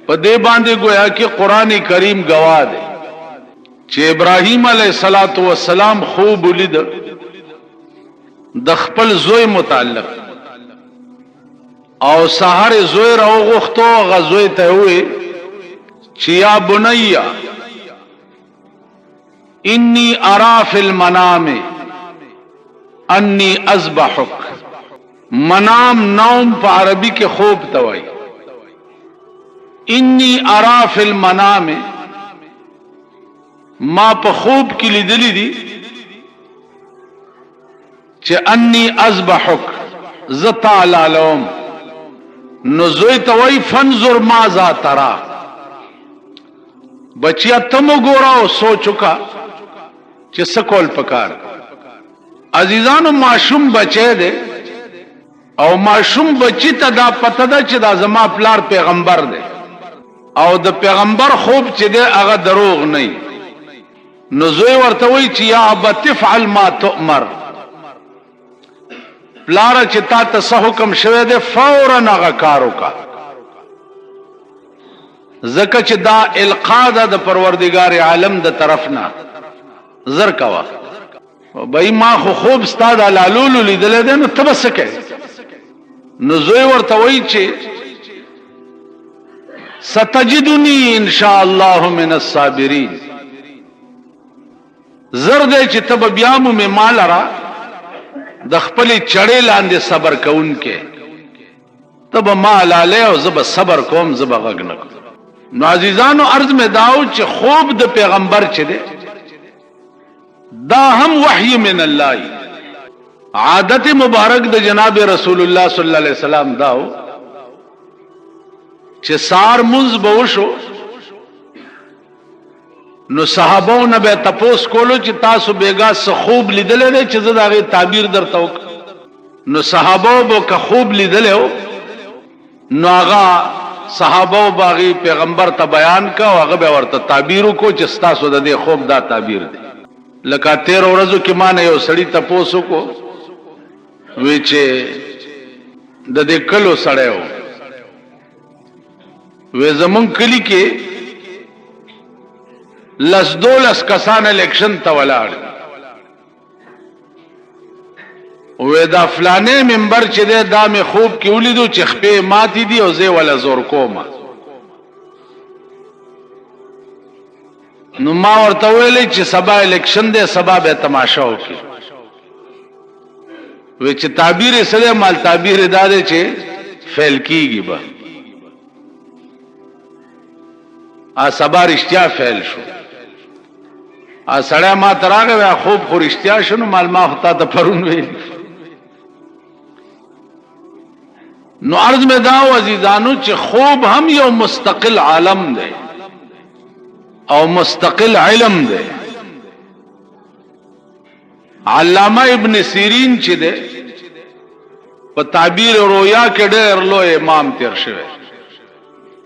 पदे बांधे गोया कि कुरान करीम गवाह दे चे इब्राहिम अलैहिस्सलातु वस्सलाम खूब उलिद दखपल जोय मुताल्लिक और सहारे जोय रहो गुख्तो गजोय ते हुए चिया बुनैया इन्नी अरा फिल मनामे अन्नी अज़बहुक। मनाम नौम पर अरबी के खूब तवाई। इन्नी अरा फिल मनामे मां पर खूब की लिदली दी चे अन्नी अज़बहुक ज़ता लालौम नज़ोई तवाई फंजुर माज़ा तरा। बचिया तुम गोराओ सो चुका चे सकोल पकार। अजीजानो माशूम बचे दे और माशूम बची तदा पतदा चे दा जमा प्लार पैगंबर दे और द पैगंबर खूब चे दे अगर दरोग नहीं नज़ोई वर्तवई चिया अब तिफ़अल मा तुअमर। प्लारा चिता तसहुकम शवे दे फौरन अगर कारो का ज़का चे दा इल्क़ादा द परवरदिगार आलम द तरफना जर कवा भाई मां खो खूब स्ताद लालूलू लिदले दे न तब सके नज़ोई वर्तवई चे सतजिदुनी इंशाअल्लाह मिनस साबिरीन। जर दे चे तब ब्यामु में मालरा दखपली चढ़े लांदे सबर कौन के तब मालाले और जब सबर कोम जब गगनक। नाजीजानो अर्ज में दाऊ चे खूब द पैगंबर चे दे दा हम वही मिन अल्लाह आदत मुबारक द जनाब रसूलुल्लाह सल्लल्लाहु अलैहि वसल्लम दाऊ चे सार मुंज बहुशो नो सहाबो न बे तपोस कोलो चे तासु बेगा खूब लिदले दे चे जदागे ताबीर दर तोक नो सहाबो बो का खूब लिदले हो नो आगा सहाबो बागी पैगंबर ता बयान का आगा बे वर्ता ताबीरों को चिस्ता सो दे खूब दा ताबीर दे लका 13 वर्षों की माने यो सड़ी तपोसो को वेचे दे कलो सड़े हो वे जमन कली के लसदोलस कसान इलेक्शन तवलाड़ वे दा फलाने मेंबर चिदे दा में खूब की उलिदो चिखपे माती दी और जे वाला जोर कोमा नुमा और तवेले चे सबा इलेक्शन दे सबा बे तमाशा हो की वे चे ताबीर इसलिए माल ताबीर दादे चे फैल की बा आ सबा रिश्तिया फैल शो आ सड़ा मा तरा गया खूब खो रिश्तिया शुनु माल मा होता तो फरून वे नो अर्ज में दाओ अजीजानु चे खूब हम यो मुस्तकिल आलम दे और मुस्तकिल इल्म दे। अल्लामा इब्न सीरीन चे दे व ताबीर रोया के डेर लो इमाम तिरशवे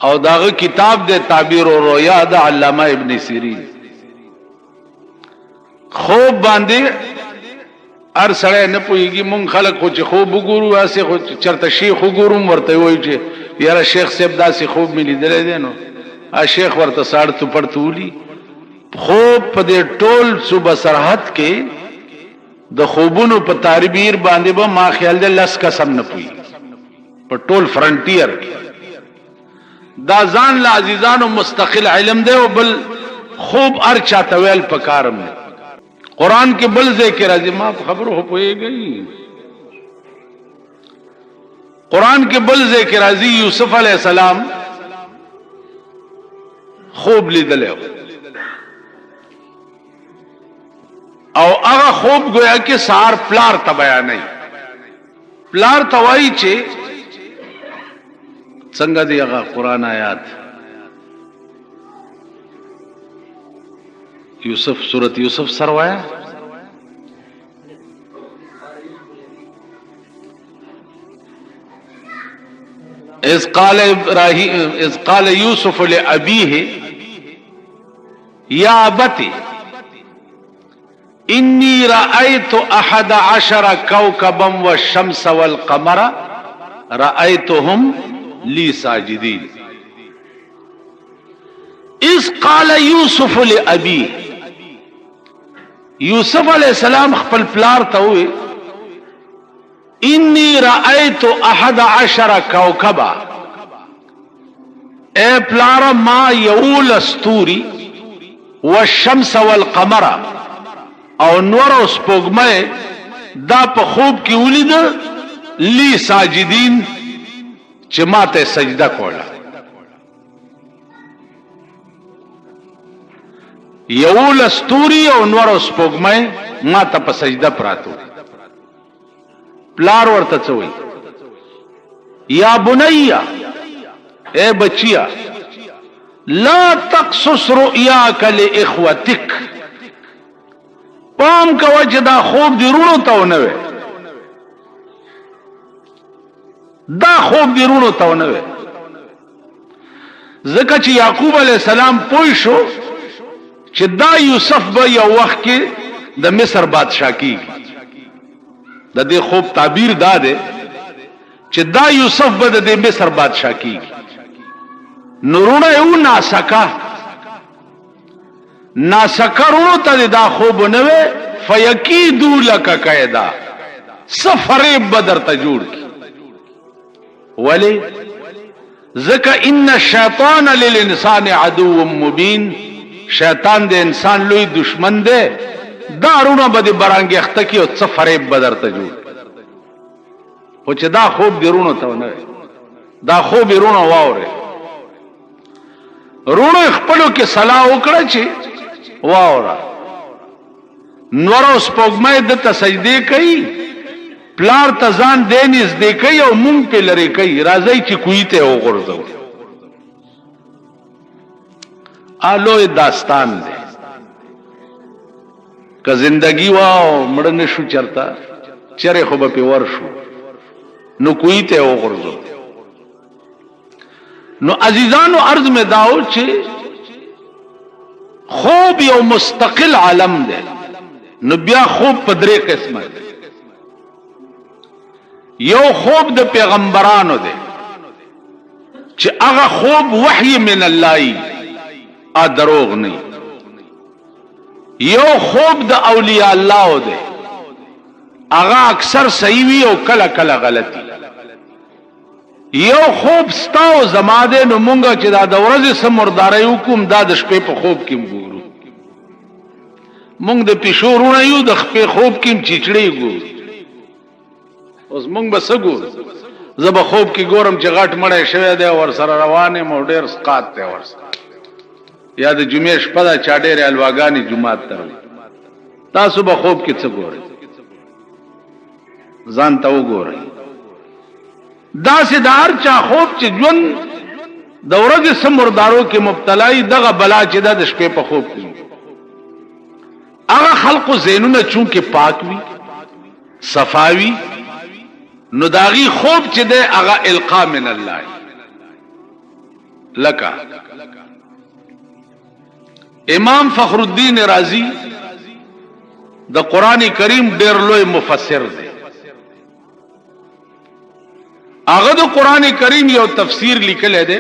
और दाग किताब दे ताबीर रोया दा अल्लामा इब्न सीरीन खूब बांधे अर सड़े न पुईगी मुंग खलक हो खूब गुरु ऐसे चरता शेख गुरु मरते वही यार शेख से दासी खूब मिली दे देनो आ शेख वर्त साड़ तु पड़ तूली खूब पदे टोल सुबह सरहद के द खूबुन प तारबीर बांधे बा मा ख्याल दे लस कसम न पुई पर टोल फ्रंटियर दाजान ला अजीजान मुस्तकिल इल्म दे बल खूब अर्चा तवेल पकारम ने कुरान के बल जे के राजिमा खबर हो पोए गई कुरान के बल जे के राजी यूसुफ अलैहिस्सलाम खूब लिदले और अगा खूब गोया के सार प्लार तबया नहीं प्लार तवाई चे संगा दी अगा कुरान आयात यूसुफ सूरत यूसुफ सरवाया इज़ क़ाल यूसुफ ले अबीही या अबती इन्नी रअयतु अहद अशरा कौकबम व शम्स वल कमरा रअयतुहुम ली साजिदीन। اذ قال یوسف لابیه، یوسف علیہ السلام خپل پلار ته وی انی رأیت 11 کوكبا، اے پلار ما یول استوری والشمس والقمر او نور او سپوږمۍ دا په خوب کې ولید لی ساجدین چې ماته سجده کوله. یول استوری او نور او سپوږمۍ ماته په سجده پراتو. پلار ورته څوي یا بنیا، اے بچیا لا تقصص رؤیاک لاخوتک، پام کوه چې دا خوب دی رونو ته ونه وي، دا خوب دی رونو ته ونه وي. ځکه چې یعقوب علیہ السلام پوه شو چې دا یوسف به یو وخت کې د مصر بادشاہ کیږي. د دې خوب تعبیر دا دی چې دا یوسف به د مصر بادشاہ کیږي. نورونه یو ناسکا رونو ته دا خوب نه وي، فیکیدو لک کیدا، سفریب بدر ته جوړ کی. ولی ذکا ان الشیطان للانسان عدو مبین، شیطان د انسان لوی دشمن دی. دا رونو به د برانګیخته کی او سفریب بدر ته جوړ. خو چې دا خوب دی رونو ته نه وي، دا خوب رونو واوره. رونو خپلو کې صلاح وکړه چې واوره. نور او سپوږمۍ دته سجدې کوي، پلار ته ځان دی نږدې کوي او مونږ پې لرې کوي، راځئ چې کوی ته وغورځو. لوی داستان دی. که زندگی وا او مړه نه شو چرته، چرې خو به پې ورشو، نو کوی ته وغورځو. نو عزیزانو عرض میں داو چې خوب یو مستقل عالم دی. نو بیا خوب په 3 قسمه دی. یو خوب د پیغمبرانو دی چې هغه خوب وحی من الله دروغ نه. یو خوب د اولیاء الله دی، هغه اکثر صحیح وي او کله کله غلطي. یو خوب ستاو زماده نو مونږه چې دا د ورځې سمرداري حکم دا د شپې په خوب کې ګورو. مونږ د پښورونه یو د خپې خوب کې چیچړې ګورو. اوس مونږ به څه ګورو؟ زه به خوب کې ګورم چې غټ مړی شوی دی ور سره روانې مو ډېر سقات دی ور سره، یا د جمعې شپه ده چا ډېرې الواګانې جومات ته وړي. تاسو به خوب کې څه ګورئ؟ ځان ته وګورئ. دا سه دار چا خوب چې ژوند د ورځې سمردارو کې مبتلای دغه بلا چې د شپې په خوب کې. هغه خلق زینونه چون کې پاک وي صفاوي، نو داغي خوب چې ده هغه القا من الله. لکه امام فخر الدین رازی د قران کریم ډېر لوی مفسر دی. هغه د قران کریم یو تفسیر لیکل دی،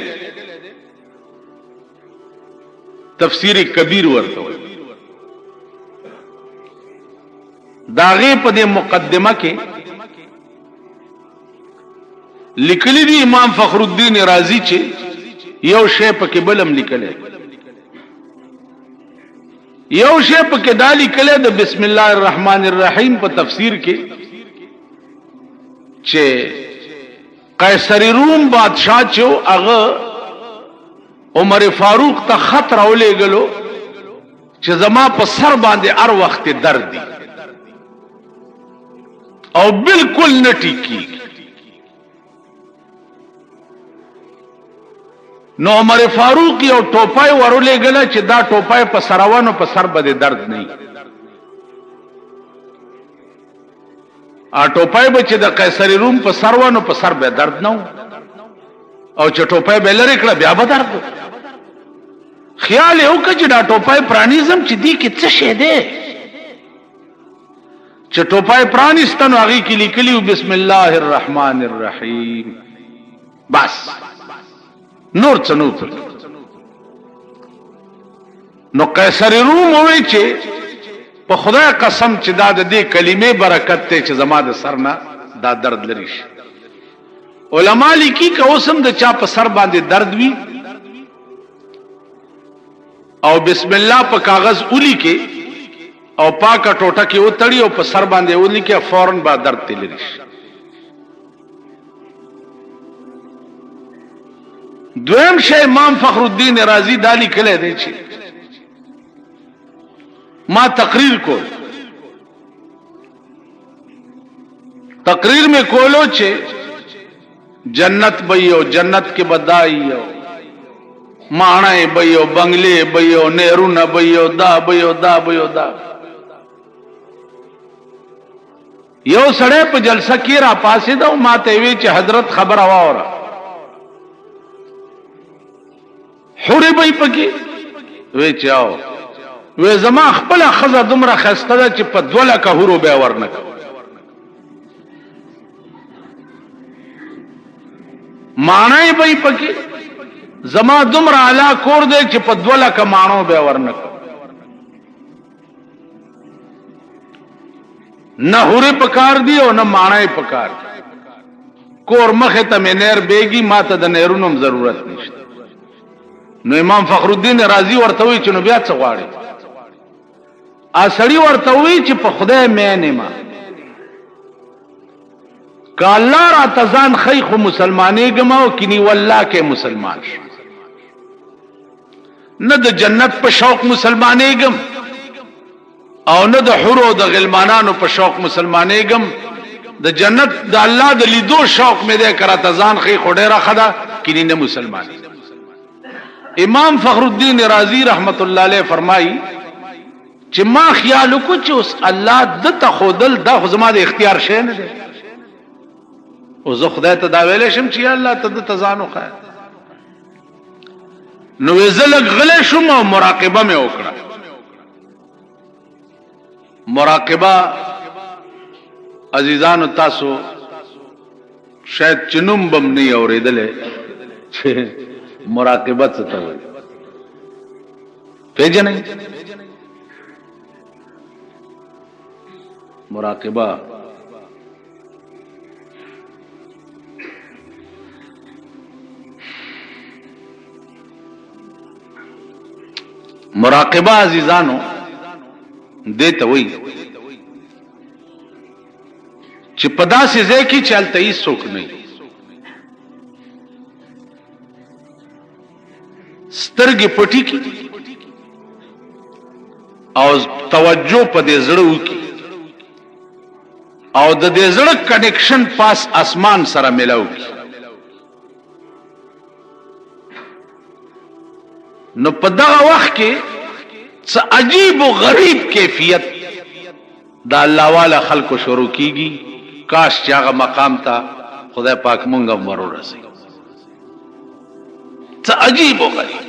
تفسیر کبیر ورته وي. داغه په دې مقدمه کې لیکلی دی امام فخر الدین رازی چې یو شی په کې بلم لیکل دی. یو شی په کې دا لیکل دی بسم الله الرحمن الرحیم په تفسیر کې چې قیصر روم بادشاہ چې هغه عمر فاروق ته خط راولېږلو چې زما په سر باندې هر وخت درد دی او بالکل نه ټیکی. نو عمر فاروق یو ټوپای ورولېږله چې دا ټوپای په سروانو په سر باندې درد نه. ټوپای به چې د قیصر روم په سروانو په سر به درد نه او چې ټوپای به لري کړه بیا به درد. خیال یو چې دا ټوپای پرانیزم چې دی کې څه شی دی. چې ټوپای پرانیستنو هغه کې لیکلی بسم الله الرحمن الرحیم، بس نور څه نو. نو قیصر روم وی چې په خدای قسم چې دا د دې کلمې برکت ته چې زما د سر نه دا درد لري شي. علما لیکي که اوسم د چا په سر باندې درد وي او بسم الله په کاغذ اولی کې او پاکه ټوټه کې وتړي او په سر باندې اولی کې فورن با درد ته لري شي. دویم شی امام فخر الدین رازی دالی کله دی چې ما تقریر کو تقریر میں کولو چھے جنت بیو جنت کے بدائیو مانے بیو بنگلے بیو نیرون بیو دا بیو دا بیو دا یو سڑے پہ جلسہ کی را پاسی دا ما تیوی چھے حضرت خبر آورا حوری بی پکی وی چھے آو وی زمان خپل خزا دمرا خسته ده چې په 2 لکه هورو بیا ورنک مانای بی پکی زمان دمرا علا کور ده چې په 2 لکه مانو بیا ورنک نه هوری پکار دی او نه مانای پکار دی کور مخه ته منیر بیگی ما ته د نیرونم ضرورت نشته. نو امام فخر الدین رازی ورته وی چې نو بیا څه غواړي اسړی ورته وی چې په خدای مې ما که الله را تزان خیخ مسلمانې گماو کینی والله کې مسلمان شو نه د جنت په شوق مسلمانې گم او نه د حور او د غلمانانو په شوق مسلمانې گم د جنت د الله د لیدو شوق مې ده کرا تزان خیخ ډېره خدا کینی نه مسلمان. امام فخر الدین رازی رحمت الله علیه فرمایي چې ما خیال وکړ چې اوس الله د تخودل دا خو زما د اختیار شی نه دی او زه خدای ته دا ویلې شم چې الله ته د تزانو خیر نو زلک غلې شم او مراقبه مې وکړه. مراقبه عزیزانو تاسو شاید چنوم بم نه اوریدلې چې مراقبه څه ته وایي پیژنئ مراقبہ مراقبہ عزیزانو دیتا وی چې پدا سے زی کی چلتا ہی سوک نہیں سترگی پٹی کی او توجہ پدے زڑو کی او د دې زړه کنیکشن پاس اسمان سره ملاو کی نو په دغه وخت کې څه عجیب او غریب کیفیت دا الله والا خلقو شروع کیږي. کاش چې هغه مقام ته خدای پاک مونږ هم ورسي. څه عجیب او غریب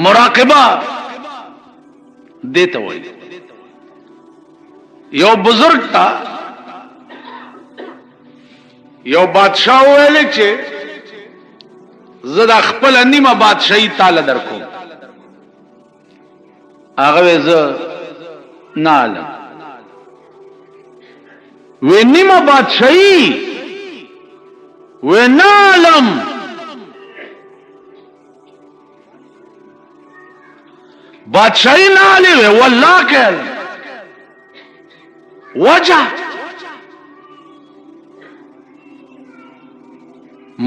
مراقبه دیتا وایي. یو بزرگ تا یو بادشاہ ویلے چې زه د خپل نیمه بادشاہي تعالی درکو هغه زه نه علم و نیمه بادشاہي و نه علم بادشاہي نه علم والله که وجہ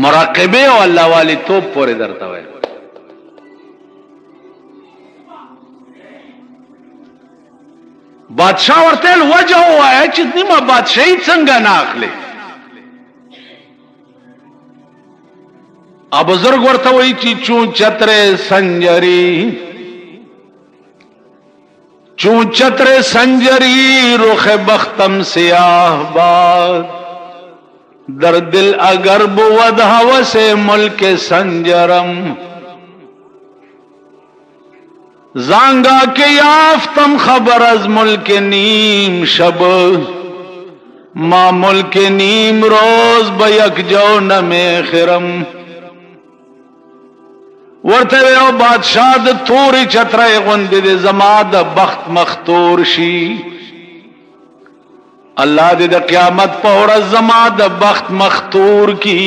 مراقبے او اللہ والی توپ پورے درتا ہوئے بادشاہ ورتل وجہ ہوا ہے چتنی ما بادشاہی څنګه نه اخلي اب بزرگ ورته وی چې چون چترے سنجری چون چتر سنجری رخ بختم سیاہ باد در دل اگر بود ہوس ملک سنجرم زانگا کے یافتم خبر از ملک نیم شب ما ملک نیم روز بیک جو نم خرم ورته یو بادشاہ د توري چترې غوندې د زما د بخت مختور شي الله دې د قیامت په ورځ زما د بخت مختور کی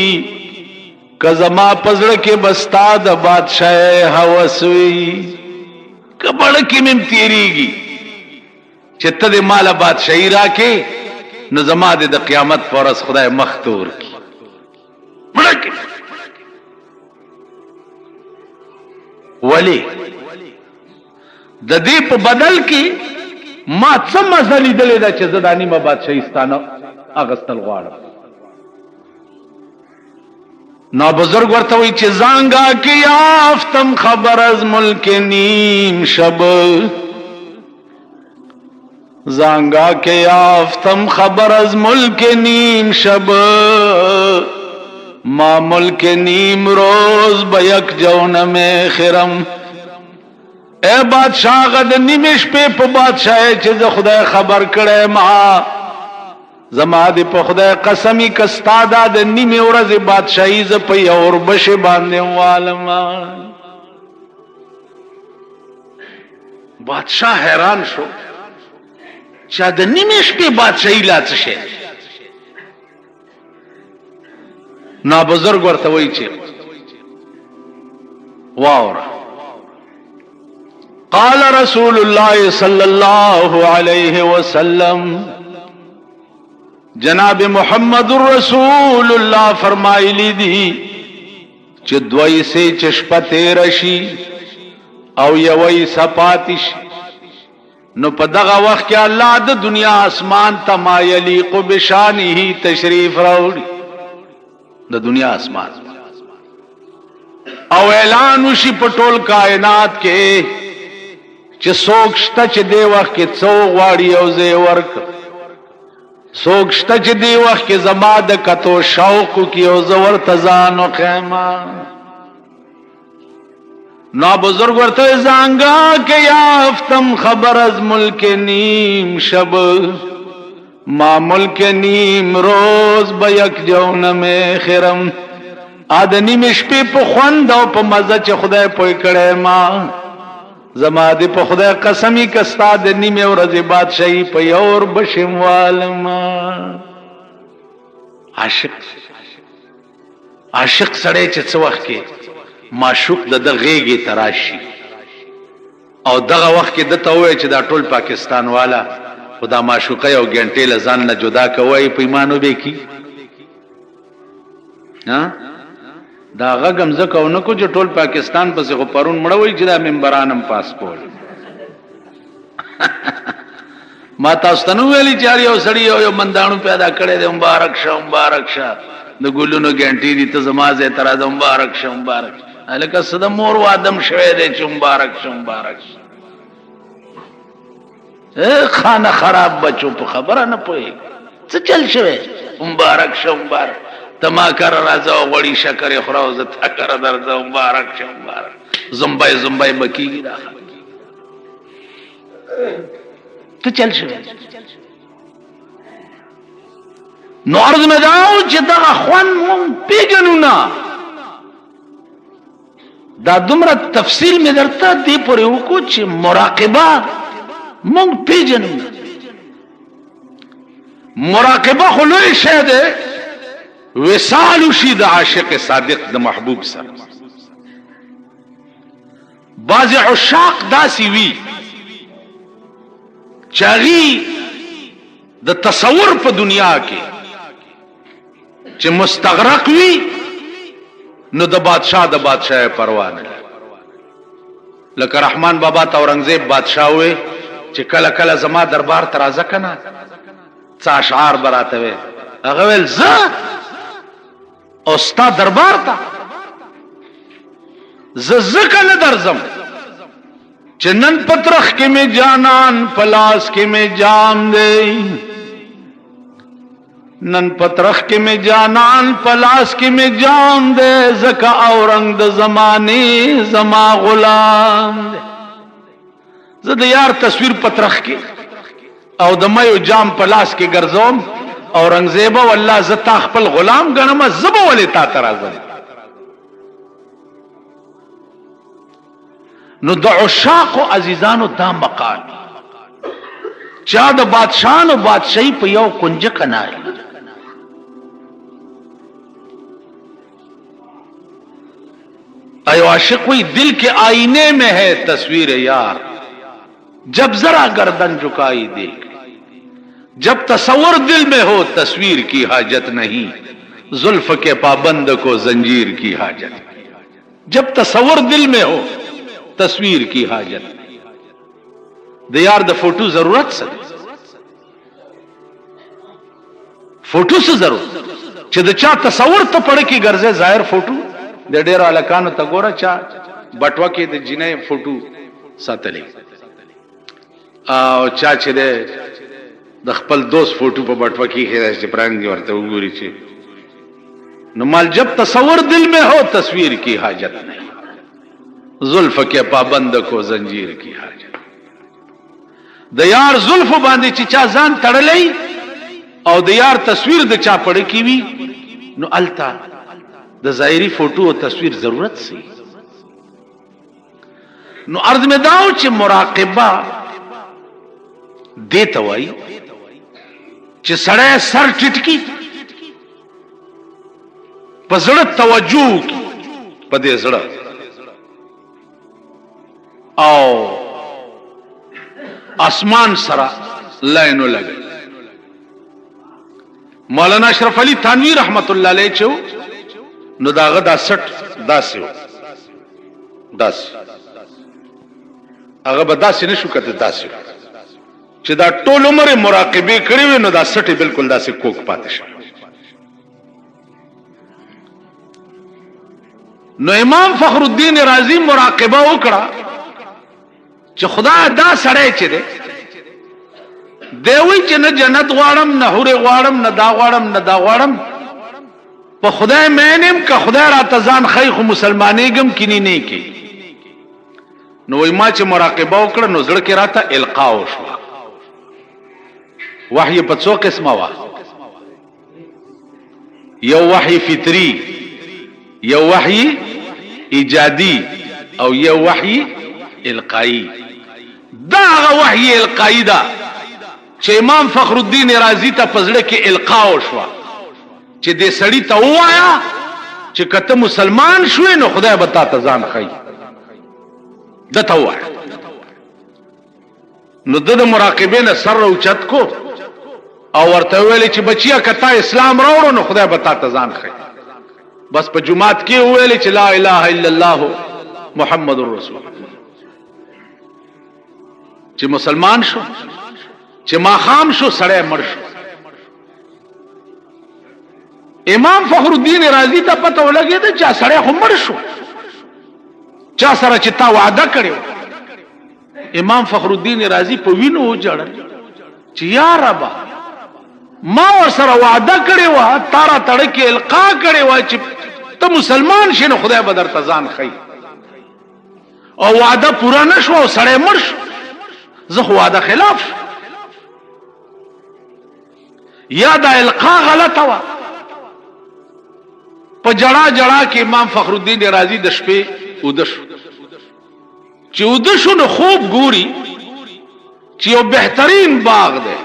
که زما پزړه کې بستا د بادشاہ هوس وي کبړ کې مم تیریږي چې ته دې مال بادشاہي راکې نو زما دې د قیامت په ورځ خدای مختور کی مړکه ولی د دې په بدل کې ما څه مزلی دلې دا چې زدانی ما بادشاہي ستانه اغستل غواړم نو بزرگ ورته وی چې زانګه کې یافتم خبر از ملک نیم شب زانگا کے یافتم خبر از ملک نیم شب ما ملک نیم روز بیک جون میں خرم اے بادشاہ غد نیمش پہ پا بادشاہ چیز خدای خبر کرے ما زما دی پا خدای قسمی کستادا دی نیمی ورز بادشاہی ز پی اور بش باندے والما بادشاہ حیران شو چا د نیمه شپې بادشاہي لا څه شي نا بزرگ ورته وایي چې واورا قال رسول الله صلی الله علیه وسلم جناب محمد رسول الله فرمایلی دي چې دوی سه چشپته رشي او یوي سپاتش نو په دغه وخت کې الله د دنیا اسمان ته ما یلیق بشانه تشریف راوړي د دنیا اسمان او اعلان وشي په ټول کائنات کې چې څوک شته چې دی وخت کې څو غواړي او زه ورک څوک شته چې دی وخت کې زما د کتو شوق کې او زه ورته ځان او خیمه نا بزرگ ورته زانگا کے یافتم خبر از ملک نیم شب ما ملک نیم روز بیک جون میں خرم آدنی مشپی پا خوند او پا مزه چه خدای پوی کڑے ما زما دی پا خدای قسمی کستا دنی میں ورز بادشاہی پا یور بشم والما عاشق سڑے چه څه وخت کې معشوق د غیږې تراشي او دغه وخت کې د ته وای چې دا ټول پاکستان والا خدا معشوقه یو غنټې لزان نه جدا کوي پیمانو به کی ها دا غم زکه نو کو چې ټول پاکستان پسې خو پرون مړوي چې دا منبرانم پاس کول ما تاسو ته نو ویلي چې یو سړی یو مندانو پیدا کړي د مبارک شه د ګلونو غنټې دي ته زمازه تر د مبارک شه مبارک الکه صد مور و ادم شوه دې چې مبارک خانه خراب بچو په خبره نه پوي څه چل شوه مبارک تما کر راځه غوړي شکر خراو زه تا کر درځه مبارک زمبای بکیږي دا ته چل شوه نو عرض میں جاؤں چې دا خوان مون پیجنو نا دا دومره تفصیل میں درتا دی پوری وکړو چې مراقبه مونږ پیجنو مراقبه خلوی شه ده وصال شي د عاشق صادق د محبوب سره بعض عشاق داسي وی چاغي د تصور په دنیا کې چې مستغرق وي نو د بادشاہ پروا نه لکه رحمان بابا ته اورنګزیب بادشاہ وې چې کله کله زما دربار ته راځه کنه څه اشعار براته وې هغه ول زه او ستا دربار ته زه کله درځم چې نن پترخ کې می جانان پلاس کې می جام دی نن پترخ کې می جانان پلاس کې می جام دے زکا اورنګ د زمانه زما غلام دے زه د یار تصویر پترخ کې او د مې جام پلاس کې ګرځوم اورنګزیب والله زتا خپل غلام غنم زبو ولې تا ترازم نو د عشاق او عزیزانو دا مقام چا د بادشاہانو بادشاہی په یو کنج کنای ایو عاشق وی دل کے آئینے میں ہے تصویر یار جب ذرا گردن جھکائی دیکھ جب تصور دل میں ہو تصویر کی حاجت نہیں زلف کے پابند کو زنجیر کی حاجت جب تصور دل میں ہو تصویر کی حاجت دے یار دا فوٹو ضرورت سے فوٹو سے ضرورت چھ دا چا تصور تا پڑھ کی گرزے ظاہر فوٹو دے ډیر الکانو ته ګوره چا بټوه کې د جنې فوټو ساتلې او چا چې د خپل دوست فوټو په بټوه کې خیرش پرنګ ورته وګوري چې نو مال جب تصور دل میں ہو تصویر کی حاجت نہیں زلف کے پابند کو زنجیر کی حاجت د یار زلف باندې چې چا ځان تړلې او د یار تصویر د چا پړ کی وی نو التا د ظاهری فوټو او تصویر ضرورت سی نو عرض میں داو چې مراقبه دیتا وای چې سړی سر ټټکی په زړه توجه کی په دې زړه او اسمان سره لاینو لګي مولانا اشرف علی تھانوی رحمت الله علیه چو نو داغه دا 60 داسیو داس هغه به داسې نشو کته داسیو چې دا ټول عمر مراقبه کړی وي نو دا 60 بالکل داسې کوک پاتې شي نو امام فخر الدین رازی مراقبه وکړه چې خدا دا سړی چې دی دوی چې نه جنت غواړم نه حور غواړم نه دا غواړم نه دا غواړم په خدای مینم که خدای را تزان خیخ مسلمانېږم کینی نه کی نو ما چې مراقبه وکړه نو زړه کې راته القا وشو وحی په څو قسمه وا یو وحی فطری یو وحی ایجادی او یو وحی القائی دا وحی القائی دا چې امام فخر الدین رازی ته پزړه کې القا وشو چې دې سړی ته وایا چې کته مسلمان شوې نو خدای به تا ته ځان خي د ته وایا نو د مراقبین سر اوچت کو او ورته ویل چې بچیا کته اسلام راوړو نو خدای به تا ته ځان خي بس په جمعات کې ویل چې لا اله الا الله محمد رسول چې مسلمان شو چې ما خام شو سړی مړ شو امام فخر الدین رازی ته پته ولګی دا چې سړی خو مړ شو چا سره چې تا وعده کړو امام فخر الدین رازی په وینو وجړل چې یا رب ما ور سره وعده کړو تارا تړکه القا کړو چې ته مسلمان شې نو خدای به درته ځان خي او وعده پورا نشو او سړی مړ شو زه خو وعده خلاف یا دا القا غلطه وا په جړه جړه کې امام فخر الدین رازی د شپې ودشو چې ودشو نو خوب ګوري چې یو بهترین باغ دی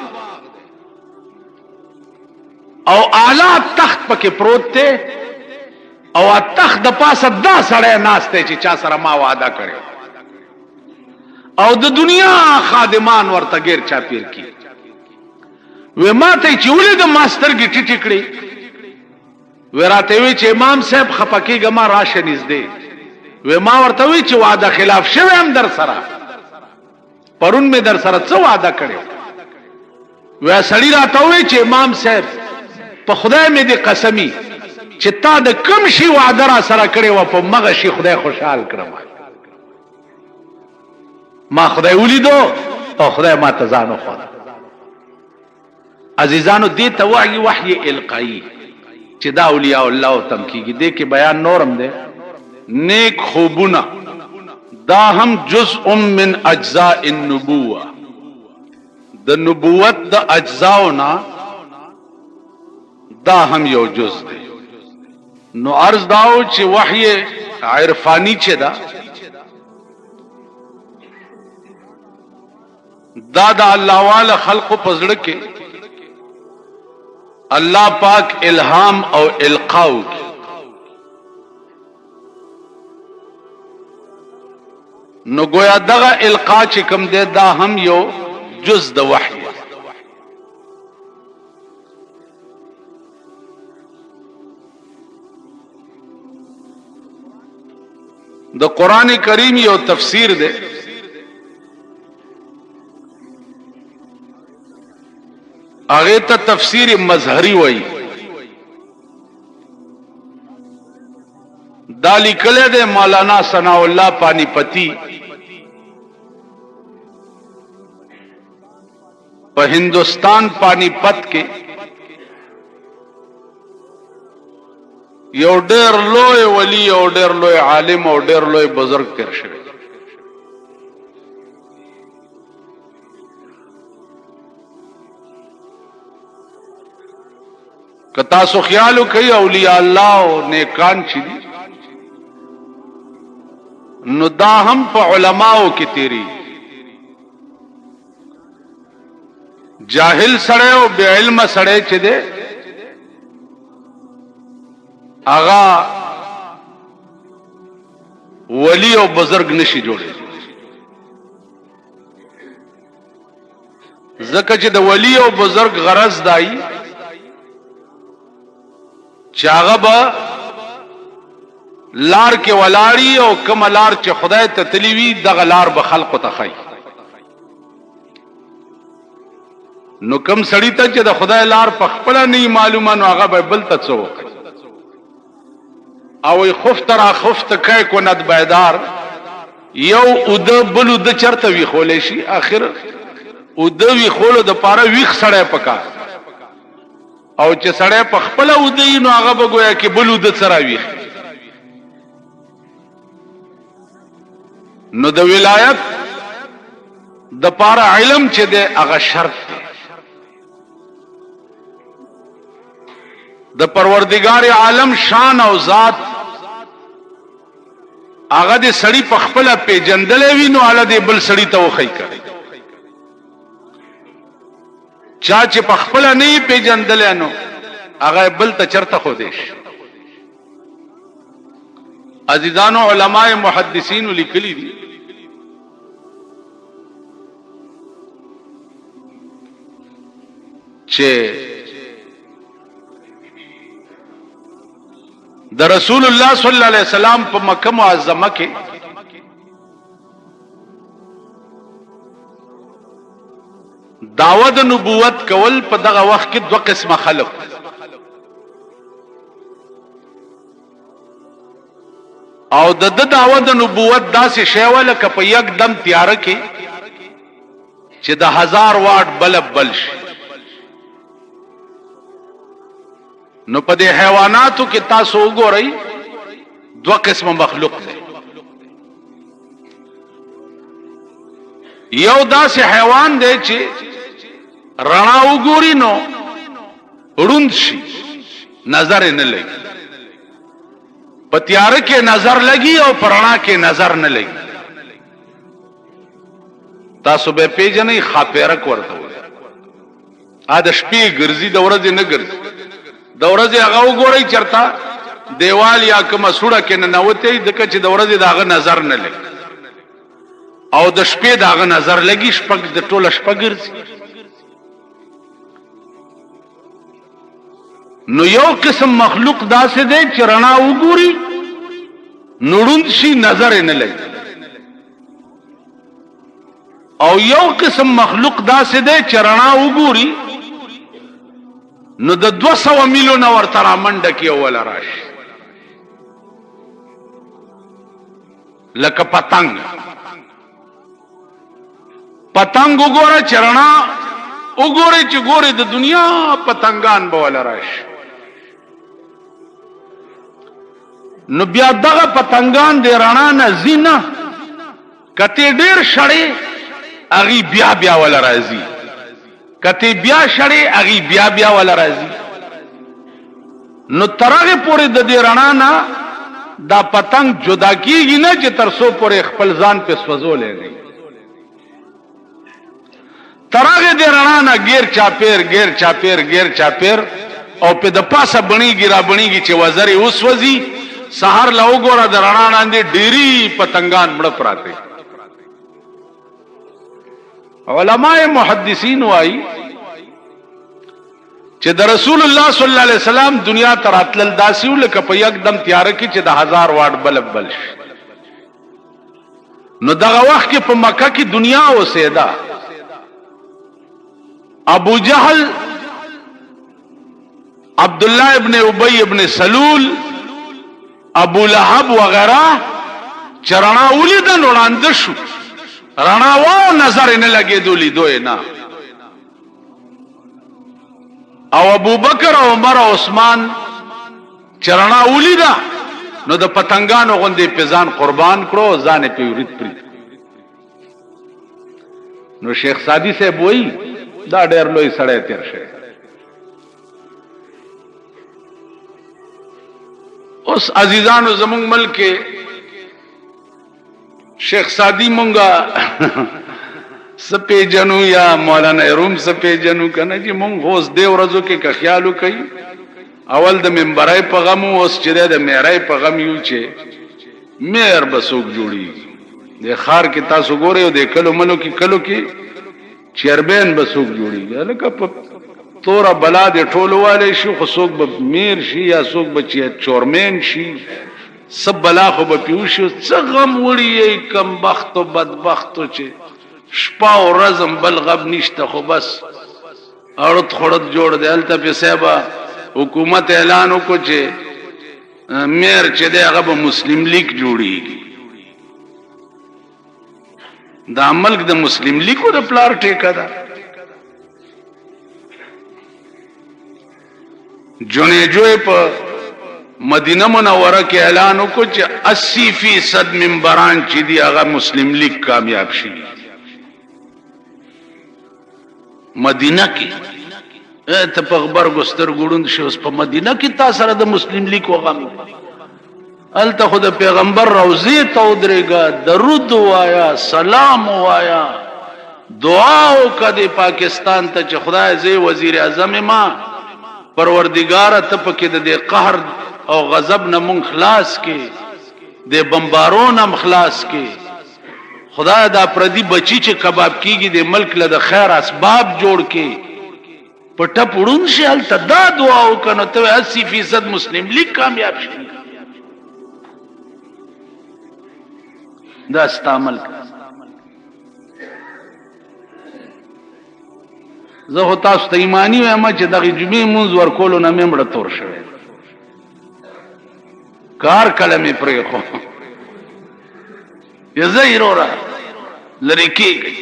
او اعلی تخت پکې پروت دی او تخت د پاسه دا سړی ناشته چې چا سره ما وعده کړو او د دنیا خادمان ورته غیر چاپیر کی و ماته چې ولې د ماستر کې ټټ کړی ورته وی چې امام صاحب خپکیګه ما راشه نږدې و ما ورته وی چې وعده خلاف شوی هم در سره پرون می در سره څه وعده کړو و سړی راته وی چې امام صاحب په خدای می دې قسمی چې تا د کم شي وعده را سره کړی و په مغه شي خدای خوشحال کړم ما خدای ولیدو او خدای ما ته ځانو خو عزیزانو دې ته وحی القائی چې دا اولیاء الله او تم کیږي دې کې بیان نورم ده نیک خوبونه دا هم جزء من اجزاء النبوه د نبوت د اجزاؤنا دا هم یو جز ده نو عرض داو چې وحی عرفانی چې دا دا د الله والا خلق پزړه کې الله پاک الهام او القاء نو گویا دغه القاء چې کوم دی دا هم یو جز د وحی د قران کریم یو تفسیر دی هغه ته تفسیر مظهری وایي دا لیکل دی مولانا ثناء الله پانی پتی په هندوستان پانی پت کې یو ډېر لوی ولی او ډېر لوی عالم او ډېر لوی بزرگ تیر شوی که تاسو خیالو کوي اولیاء الله او نیکان چې دي نو دا هم په علماو کې تیری جاهل سړی او بے علم سړی چې دی آغا ولی او بزرگ نشي جوړي ځکه چې د ولی او بزرگ غرض دای چې هغه به لار کې ولاړی او کوم لار چې خدای ته تلیوي دغه لار به خلق ته خای نو کوم سړی ته چې د خدای لار په خپل نه معلومه نو هغه به بل ته څه وکړي او خفت را خفت کای کو ند بیدار یو ود بلو د چرته وی خولې شي اخر ود وی خولو د پاره ویخ سړی پکا او چې سړی په خپل ود نو هغه بګویا کې بلو د سره ویخ نو د ولایت د پاره علم چې د هغه شرط دی د پروردگار عالم شان او ذات هغه د سړی په خپل پیجندلې وینو اله د بل سړی ته وخی کړي چا چې په خپل نه پیجندلې نو هغه بل ته چرته خو دیش عزیزانو علماء محدثین لیکلي دي چې د رسول الله صلی الله علیه وسلم په مکه معظمه کې دعوت نبوت کول په دغه وخت کې دوه قسمه خلق او د دعوت نبوت داسې شی ولکه په یک دم تیار کې چې د 1000 واټ بلب بل شي نو په دې حیواناتو کې تاسو وګورئ دوه قسمه مخلوق دي یو داسې حیوان دی چې رڼا وګوري نو روند شي نظر نه لګي په تیار کې نظر لګي او په رڼا کې نظر نه لګي تاسو به پیژنئ خاپیرک ورته وایي ا د شپې ګرځي د ورځې نه ګرځي د ورځې هغه وګورئ چرته دیوال یا کومه سوړه کې نه نوته دغه چې د ورځې داغه نظر نه لګي او د شپې داغه نظر لګي شپږ د ټوله شپه ګرځي نو یو قسم مخلوق داسې دی چې رڼا وګوري نوړوند شي نظر نه لګي او یو قسم مخلوق داسې دی چې رڼا وګوري نو د 200 میلیونه ورته را منډه کې اول راشي لکه پتنګ وګوره چرنا وګوره چې ګوره د دنیا پتنګان به ول راشي نو بیا دغه پتنګان د رڼا نه زینه کته ډیر شړې اغي بیا ول راځي کته بیا شړې اغي بیا ول راځي نو ترغه پورې د دې رڼا نه دا پتنګ جدا کیږي نه چې ترسو پورې خپل ځان په سوځولې نه تراغه دې رڼا نه غیر چاپیر او په د پاسه بڼیږي را بڼیږي چې وزري اوس وځي سحر لا وګوره د رڼا باندې ډيري پتنګان مړ پراته. علماء محدثین وايي چې د رسول الله صلی الله علیه وسلم دنیا تر اتل داسیو لکه په یک دم تیار کې چې د 1000 واټ بلب بل شي. نو دغه وخت کې په مکه کې دنیا اوسېدا. ابو جهل، عبد الله ابن ابی ابن سلول، ابو لهب وغیرہ چرنا ولیدن وړاندې شو، رڼا و نظر نه لګېدو، لیدو نه. او ابو بکر او عمر او عثمان چرنا ولیدا نو د پتنګانو غوندې پیزان قربان کړو، ځان په ورید پری. نو شیخ سادی صاحب وایي دا ډېر لوی سړی تیر شي. اوس عزیزانو زمونږ ملک شیخ سادی مونږه سپی جنو یا مولانا روم سپی جنو کنه چې مونږ اوس دې ورځو کې که خیالو کوي اول د منبرای په غم اوس چې د میرای په غم یو چې میر بسوک جوړیږي. د خار کې تاسو ګورئ او د کلو منو کې کلو کې چیربین بسوک جوړیږي. لکه په تورا بلا د ټولو والے شي خو څوک به میر شي یا څوک به چورمین شي، سب بلا خو به پیو شي. څه غم وړي کم بخت او بدبختو چې شپه او رزم بل غب نشته، خو بس اړت خړت جوړ دی. هلته په صاحبه حکومت اعلان وکړو چې میر چې دی هغه به مسلم لیگ جوړیږي. دا ملک د مسلم لیگو د پلار ټیکه ده. جنیجوی په مدینه منوره کې اعلان وکړو چې 80% منبران چې دی هغه مسلم لیگ کامیاب شي. مدینه کې ته په خبر ګستر ګړوند شي. اوس په مدینه کې تاسو سره د مسلم لیگ وغم الته خود پیغمبر روزی ته ودرېګا، درود وایا، سلام وایا، دعا وکړه پاکستان ته چې خدای زې وزیر اعظم ما پروردگار ته پکې د قهر او غضب نه مونږ خلاص کې، د بمبارون هم خلاص کې. خدای دا پردي بچی چې کباب کیږي د ملک له د خیر اسباب جوړ کې پټه پړون شي. الته دا دعا وکړه ته 80% مسلم لیگ کامیاب شي. دا استعمال زه هو تاسو ته ایمانی وایم چې دغه جمعې مونږ ورکولو نه مې مړه تور شوی کار کلمې پرې خو یزایرورا لری کېږي.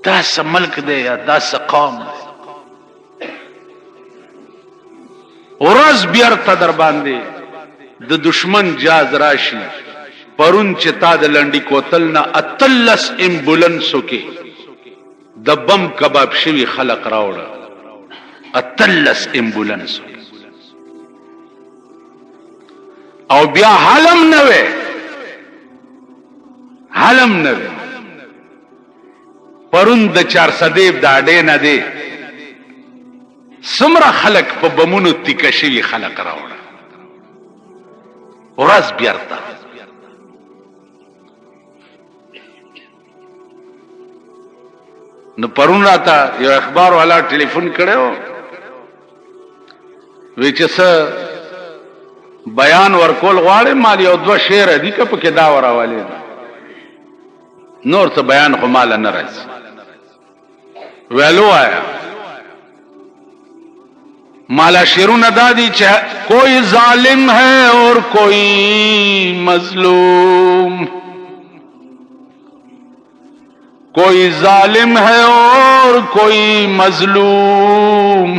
دا څه ملک دی یا دا څه قوم دی؟ ورځ بیرته در باندې د دشمن جاز راشي. پرون چې تا د لنډی کوتل نه 83 امبولانسو کې د بم کباب شوی خلق راوړه. 83 امبولانسو او بیا حلم نه وې، حلم نه وې. پرون د 400 د اډې نه دی سمره خلق په بمونو تیکه شوی خلق راوړه. ورځ بیرته نو پرون راته یو اخبار والا ټلیفون کړو، وی چې څه بیان ورکول غواړي مال یو 2 شعر دي که پکې دا وراولې نور څه بیان خو مال نه راځي. ویلو آیا مالا شیرون دادی چه کوئی ظالم ہے اور کوئی مظلوم، کوئی ظالم ہے اور کوئی مظلوم،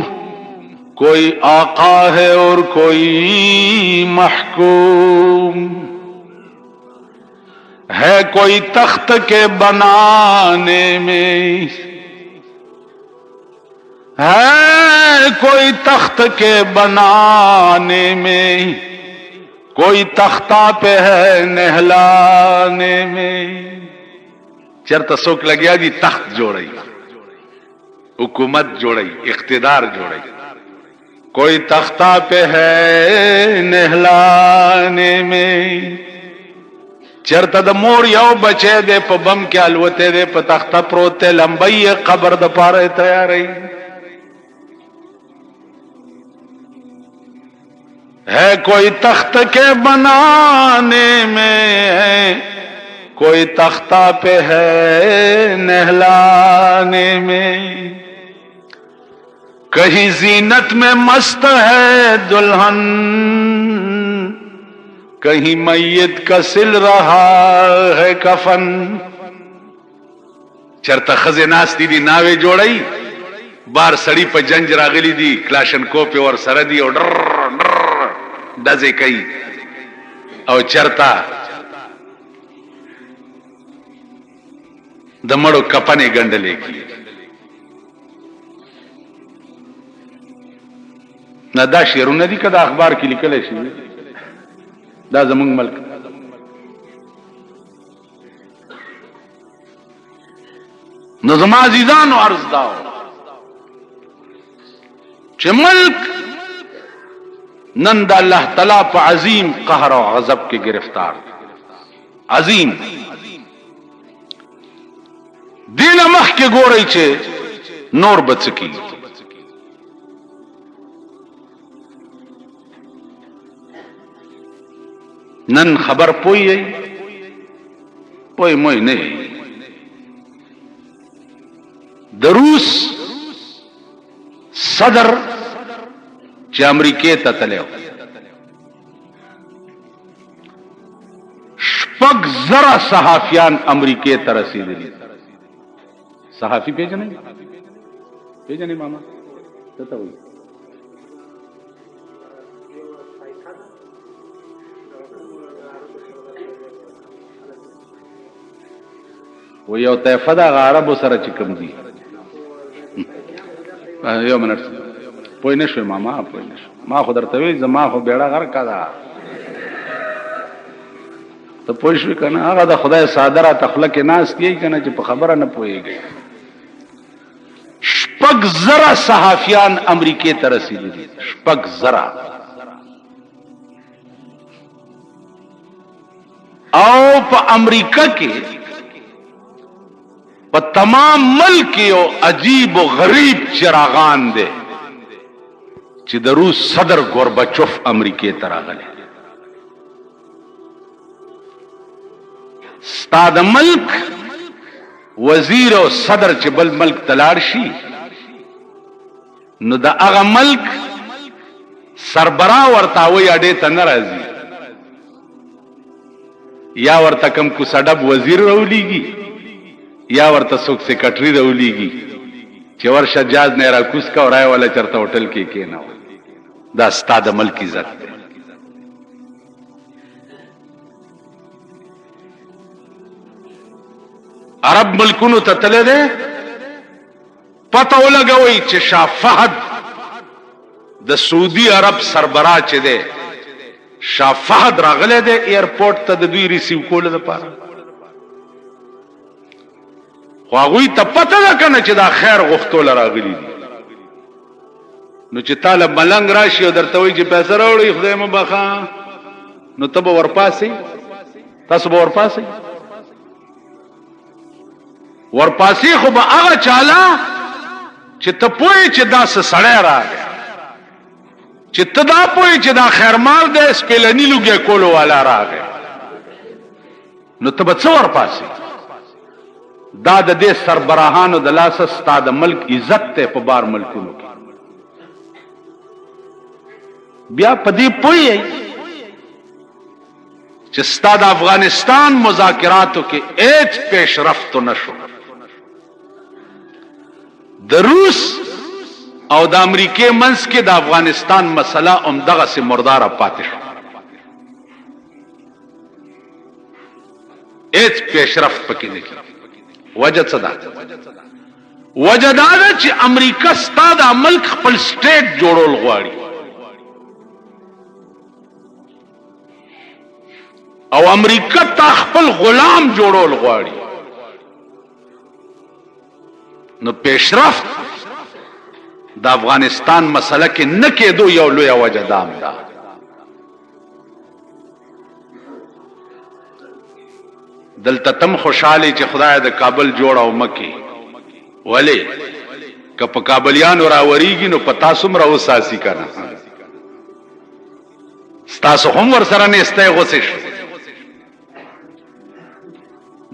کوئی آقا ہے اور کوئی محکوم، ہے کوئی تخت کے بنانے میں، ہے کوئی تخت کے بنانے میں، کوئی تختہ پہ ہے نہلانے میں. چرته څوک لګیا دي تخت جوړي حکومت جوړي اقتدار جوړي کوئی تختہ پہ ہے نہلانے میں چرته د مور یو بچے دے په بم کې الوته دے په تخته پروت لمبئی قبر د پاره تیاری ہے کوئی تخت کے بنانے میں کوئی تختہ پہ ہے نہلانے میں کہیں زینت میں مست ہے دلہن کہیں میت کا سل رہا ہے کفن چرته خزه ناس دي ناوې جوړي بار سړی په جنج راغلي دي کلاشن کوپ ور سره دي او دزه کوي او چرته د مړو کپنې ګندلې کی نه دا شعرونه دي کده اخبار کې لیکل شي دا زمونږ ملک نو زما عزیزانو عرض داو چې ملک نن د الله تعالی په عظیم قهر او غضب کې گرفتار عظیم دین مخ کې ګورئ چې نور بچکی نن خبر پوئی موئی نہیں د روس صدر چې امریکې ته تلو شپږ زره صحافیان امریکې ته رسیدلي صحافي پیژنې ماما څه ته وایي و یو طایفه د عربو سره چې کوم دي یو منټ پوه نه شوې ماما پوه نه شو ما خو درته وایي زما خو بیړه غرقه ده ته پوه شوې که نه هغه د خدای ساده راته خوله کې ناست یې که نه چې په خبره نه پوهېږي شپږ زره صحافیان امریکې ته رسېدلي شپږ زره او په امریکا کې په تمام ملک یو عجیب و غریب چراغان دے چې د روس صدر گورباچوف امریکې ته راغلی ستا د ملک وزیر او صدر چې بل ملک ته لاړ شي نو د هغه ملک سربراه ورته وایي اډې ته نه راځي یا ورته کوم کوسډب وزیر راولیږي یا ورته څوک سیکرټري راولیږي چې ورشه جاز نه راکوس کا ورای والا چرته هوټل کې کېناو دا ستا د ملک عزت دی عرب ملکونو ته تللی دی پته ولګوئ چې شاه فهد د سعودي عرب سربراه چې دی شاه فهد راغلی دی ایرپورټ ته د دوی ریسیو کولو دپاره خو هغوی ته پته ده که نه چې دا خیر غوښتو له راغلي دي نو چې تا له ملنګ راشي او درته وایي چې پیسه راوړئ خدای مو بخا نو ته به ورپاسئ تاسو به ورپاسئ ورپاسې خو به هغه چاله چې ته پوهې چې دا څه سړی راغی چې ته دا پوهې چې دا خیرمال دی سپېلني لوګی کولو والا راغی نو ته به څه ورپاسې دا د دې سربراهانو د لاسه ستا د ملک عزت دی په بار ملکونو کې بیا په دې پوهې چې ستا د افغانستان مذاکراتو کې هیڅ پیشرفت نشو د روس او د امریکې منځ کې د افغانستان مسله همدغسې مرداره پاتې شو هیڅ پیشرفت پکې نه کېږي وجه څه ده وجه دا ده چې امریکا ستا د ملک خپل سټیټ جوړول غواړي او امریکا تا خپل غلام جوړول غواړي نو پیشرفت د افغانستان مسله کې نه کېدو یو لوی وجه دام ده. دلته تم خوشحالي چې خدای د کابل جوړ او مکی ولی که په کابلیانو راوریږي نو په تاسو هم راوساسي کنه ستاسو هم ور سره نهسته غوسه شو.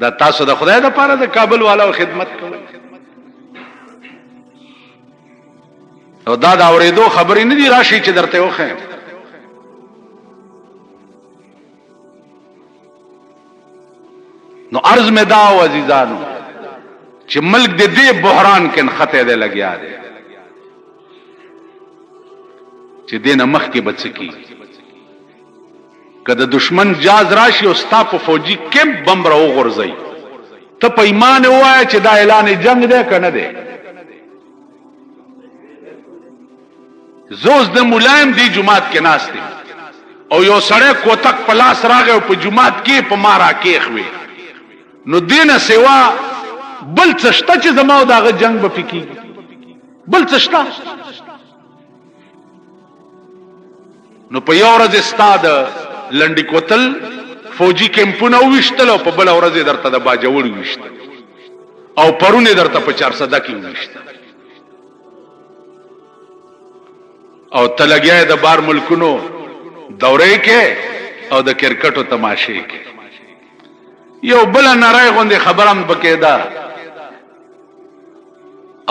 دا تاسو د خدای د پاره د کابل والا خدمت کوي او دا د اورېدو خبرې نه دي راشي چې درته وخه. نو عرض میں دا و عزیزانو چې ملک د دې بحران کې خطه ده لګیا ده چې دینه مخ کې بچکی کله دشمن جاز راشي او ستا په فوجي کیمپ بم راو غورځي ته په ایمان وای چې دا اعلان جنگ ده کنه ده. زوز د ملایم دی جماعت کې ناشته او یو سړی کوتک پلاس راغی او په جماعت کې په مارا کې خوي نو دینه سیوا بل څشته چې زماو داغه جنگ به پکې بل څشته. نو په یو ورځ استاد لنډی کوتل فوجي کیمپونه وشتل او په بل ورځ درته د باجوړ وشتل او پرونه درته په 400 کې وشتل او تلګیا د بار ملکونو دورې کې او د کرکټو تماشې کې یو بل نړۍ غوندې خبرم بکې دا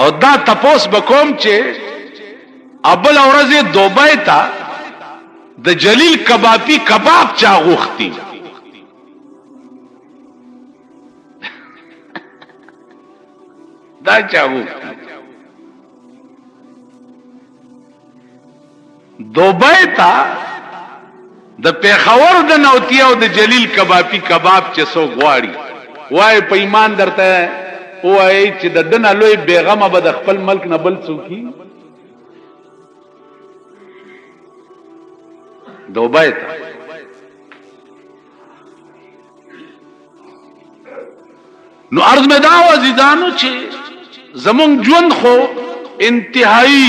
او دا تپوس بکوم چې ابل اورزه دوبای تا د جلیل کبابی کباب چا غوختی دا چا غوختی دوبای تا د پیښور د نوتی او د جلیل کبابی کباب چې سو غواړي وای په ایمان درته وای چې د دنه لوی بیغمه به د خپل ملک نه بل څوکي دوبای ته. نو عرض میں دا عزیزانو چې زمون ژوند خو انتهایی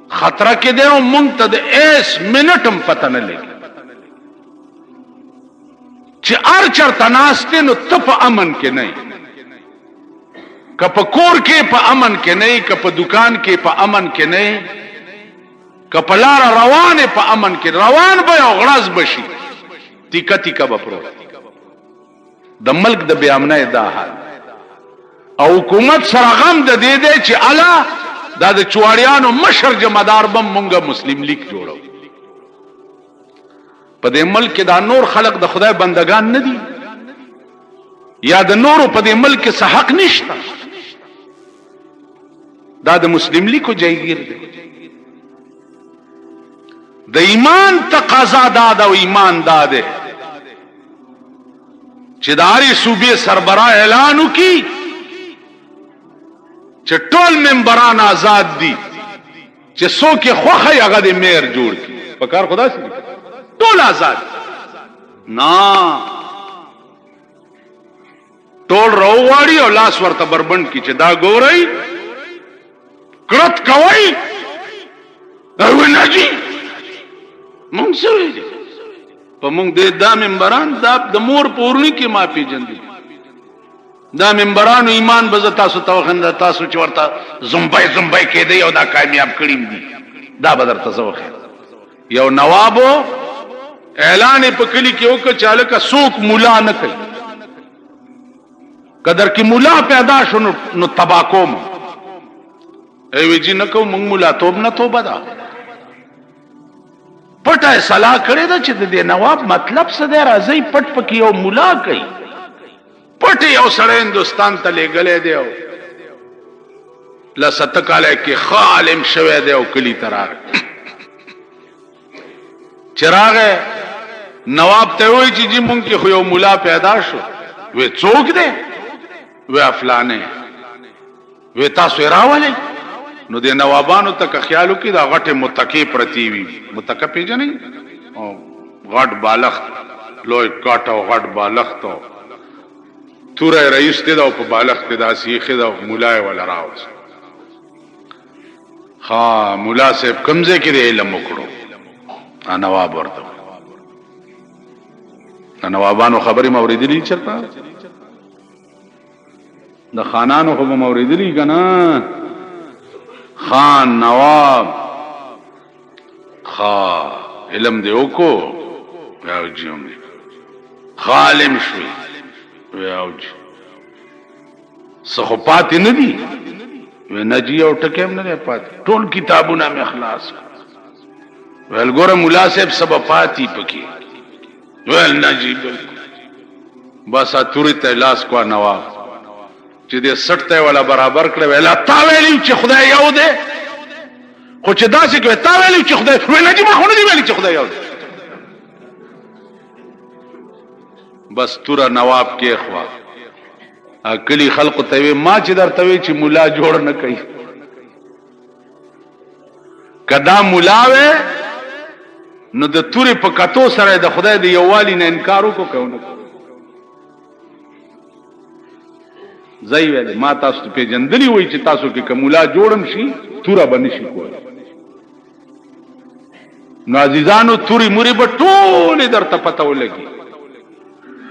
خطر کې دی او مونږ ته د 1 منټ هم پته نه لګي چې ار چرته ناشته نو ته په امن کې نه که په کور کې په امن کې نه که په دکان کې په امن کې نه که په لار روانه په امن کې روان به او غړز بشي تیکا تیکا بپرو د ملک د بے امنۍ دا حال او حکومت سره غم د دې دی چې الا دا د چواړیانو مشر جمعدار بم مونږه مسلم لیگ جوړو په دې ملک کې دا نور خلق د خدای بندگان نه دي یا د نورو په دې ملک کې څه حق نشته دا د مسلم لیگ کو جایگیر دی. د ایمان تقاضا دا او ایمان دا ده چې داري صوبې سربراه اعلان وکي چې ټول ممبران آزاد دي چې څوک خوخه هغه د میر جوړ کی په کار خدا سي ټول آزاد نه ټول روواړي او لاس ورته بربند کی چې دا ګورئ کرت کوي او نجی مونږ سره دي په مونږ د ممبران د مور پورنی کې ما پیجندي دا ممبرانو ایمان به تاسو توخند تاسو چې ورته زمبای کې دی او دا کامیاب کړیم دي دا بدر تاسو یو نوابو اعلان په کلی کې وکړ چاله کا سوق مولا نه کوي قدر کې مولا پیدا شونه نو تباکوم ای وی جی نکو مونږ مولا توب نه توبه دا پټه صلاح کړی دا چې د نواب مطلب څه دی راځي پټ پکې یو مولا کوي پټ یو سره هندستان ته لګلې دی لا ستکاله کې خالم شوه دی او کلی ترار چراغ نواب ته وی چې جی مونږ کې خو یو مولا پیدا شو وې څوک دی وې افلانه وې تاسو راولې نو د نوابانو ته خیالو کې دا غټه متکی پرتی وی متکه پیژنې او غټ بالغ لوی کاټ او غټ بالغ ته توره رئیس ته دا او په بالغ ته دا سیخه دا مولای ولا راوځ ها مولا صاحب کمزه کې د علم وکړو نواب ورته نوابانو خبرې موریدلی چرته د خانانو خو موریدلی کنا خان نواب خا علم دی وکړو یاو جیم خالم شوی یاو جی صحبات نه دي نجی او ټکم نه پات ټول کتابونه مې اخلاص ول ګوره مولا صاحب سبا پاتی پکې ول نجی بس اتوري ته لاس کو نواب چې دې 60 ته ولا برابر کړ ویلا تا ویلی چې خدای یو دی خو چې داسې کوي تا ویلی چې خدای ویل نجی ما خو نه دی ویلی چې خدای یو دی بس تور نواب کې اخوا اکلی خلق ته ما چې درته وی چې مولا جوړ نه کوي کدا مولا و نو د توري په کتو سره د خدای د یووالي نه انکار وکړو کوونه زئی ویل ما تاسو په جندلی وای چې تاسو کې کومولا جوړم شي تورا بنشي کوی نو عزیزانو توري موري په ټول درته پته ولګي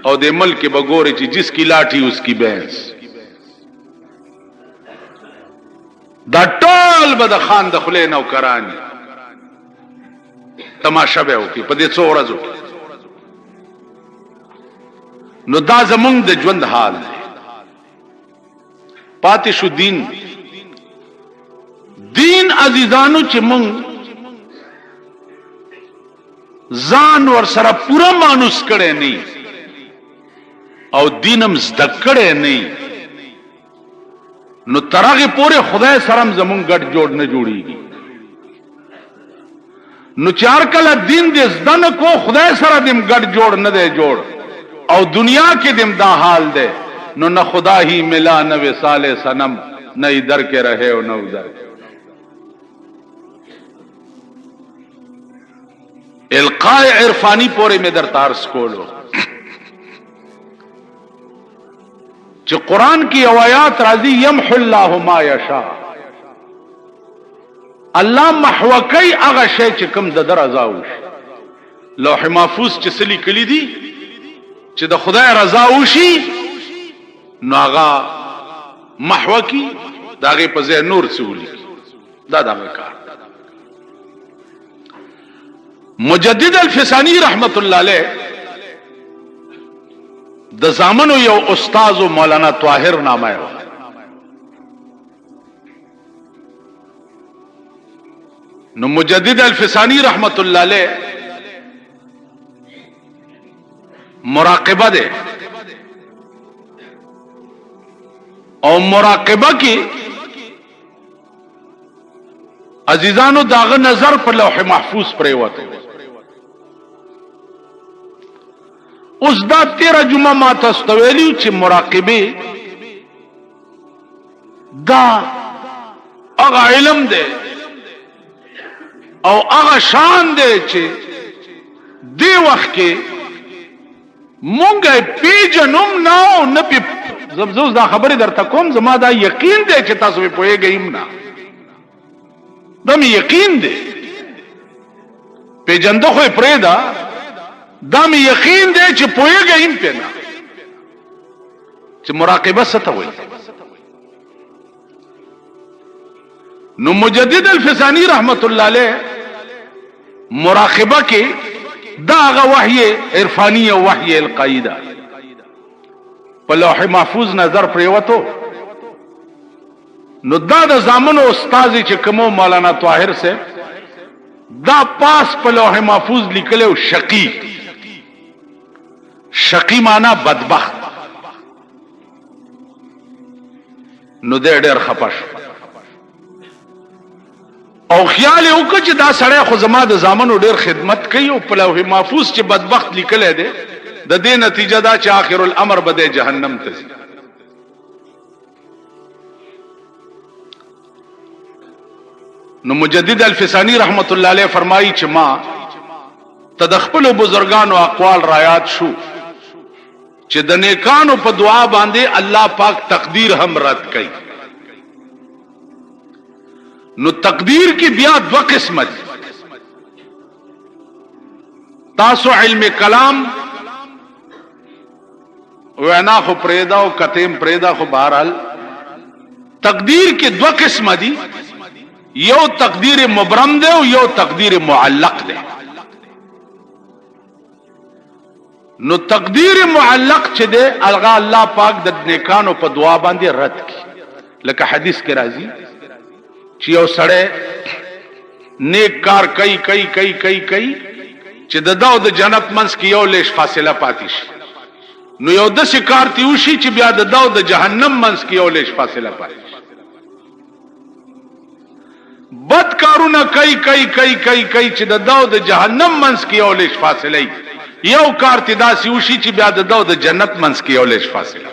او د ملک بګوري چې جس کی لاٹھی اس کی بھینس دا ټول به د خان د خلې نو کرانی تماشا به وکي په دې څو ورځو نو دا زمونږ د ژوند حال دی پاتې شو دین عزیزانو چې مونږ ځان ور سره پورا مانوس کړي نه او دینم زدکړې نه نو ترغه پوره خدای سره زمون ګډ جوړ نه جوړیږي نو چار کله دین دې زدن کو خدای سره دیم ګډ جوړ نه دی جوړ او دنیا کې دیم دا حال دی نو نه خدا ہی ملا نہ وصال صنم نہ ادھر کے رہے او نہ ادھر القاء عرفانی پورے میں در تارس کولو جو قرآن کی آیات راضی یمحو اللہ ما یشاء اللہ محوکی اغا شے چکم در رضاوش لوح محفوظ چسلی کلی دی چه د خدای رضاوشی نو آغا محوکی داغی پزے نور سولی دا کار مجدد الفسانی رحمت اللہ علیہ د زامنو یو استاد مولانا طاهر نامه و نو مجدد الفسانی رحمت اللہ علیہ مراقبہ دے او مراقبہ کی عزیزانو داغ نظر پر لوح محفوظ پریوت اس دا 13 جمعہ ما تستویلیو چی مراقبی دا اغا علم دے او اغا شان دے چی دی وقت کے مونگا پی جنم ناو نپی زبزوز دا خبری در تکوم زما دا یقین دے چی تاسو پی پوئے گئیم نا دا می یقین دے پی جندو خوی پریدا دا می یقین دے چی پوئے گئیم پی نا چی مراقبہ ستا ہوئی نو مجدد الفسانی رحمت اللہ علیہ مراقبہ کی دا آغا وحی عرفانی و وحی القائدہ پا لوح محفوظ نظر پریوتو نو دا دا زامن و استازی چی کمو مولانا طاهر سے دا پاس پا لوح محفوظ لکلے و شقی شقی مانا بدبخت نو دے دیر خپش او خیال یو که چې دا سړی خو زما د زامنو ډیر خدمت کوي او په لوح محفوظ چې بدبخت لیکلی دی د دې نتیجه دا چې آخر الامر به دی جهنم ته ځي نو مجدد الفسانی رحمت الله علیه فرمایي چې ما ته د خپلو بزرګانو اقوال را یاد شو چې د نیکانو په دعا باندې الله پاک تقدیر هم رد کوي. نو تقدیر کې بیا دو قسم دي. تاسو علم کلام وینا خو پریدا او کتیم پریدا خو بہرحال تقدیر کې دو قسم دي. یو تقدیر مبرم ده او یو تقدیر معلق ده. نو تقدیر معلق چې ده الغا الله پاک د نیکانو په دعا باندې رد کی. لکه حدیث کې راځي چې یو سړی نیک کار کوي چې د داو د جنت منځ کې یو لیش فاصله پاتې شي. نو یو داسې کار تی وشي چې بیا د داو د جهنم منځ کې یو لیش فاصله پاتې شي. بد کارونه کوي چې د داو د جهنم منځ کې یو لیش فاصله ای. یو کار تی داسې وشي چې بیا د داو د جنت منځ کې یو لیش فاصله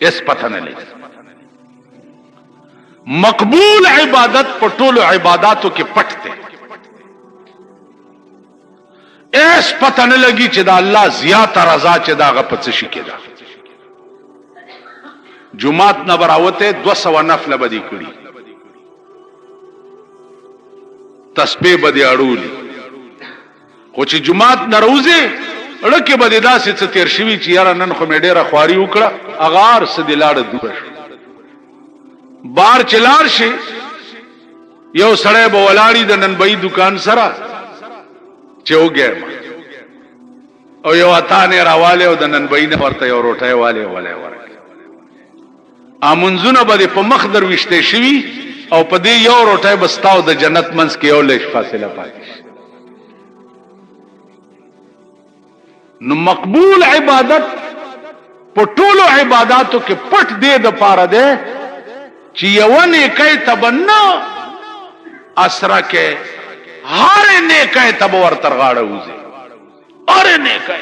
اس پتہ نه لګي. مقبول عبادت په ټولو عبادتو کې پټ دی. اس پتہ نه لګي چې دا الله زیات رضا چې دا غ پڅ شي کېدا. جمعات نه براوته 200 نفل بدی کړي. تسبیح بدی اړولي. خو چې جمعات نه روزي لکه بدی داسې څه تیر شوی چې یاره نن خو مې ډېره خواري وکړه اغار سدلاړه دور شو. بار چلار شي یو سړی به ولاړی د ننبئی دکان سره چې وګم او یو اتانه راواله او د ننبئی نه ورته یو روټه والے ورک امنځونه به په مخ درويشته شي او په دې یو روټه بستاو د جنت منځ کې یو لږ فاصله پاتې. نو مقبول عبادت په ټولو عبادتو کې پټ دی د پاره ده چې یو نیکه تبنا اسره کې هر نیکه تب ورتر غاړه وځي. هر نیکه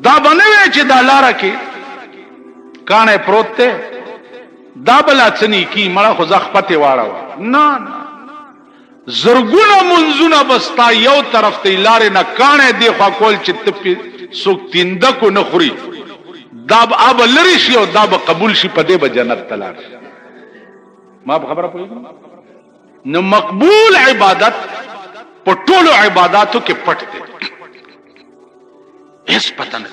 دا بنوي چې دا لار کې کانه پروت ته دا بلا څنی کی مړه خو ځخ پته واړه نه زرګونه منځونه بستا یو طرف ته لارې نه کانه دی خو کول چې تپی سوک تینده کو نه خوري. دا اب لری شي او دا به قبول شي په دې به جنت تلار شي. ما خبره پوهیږم. نو مقبول عبادت په ټولو عبادتو کې پټ دی. هیڅ پته نه.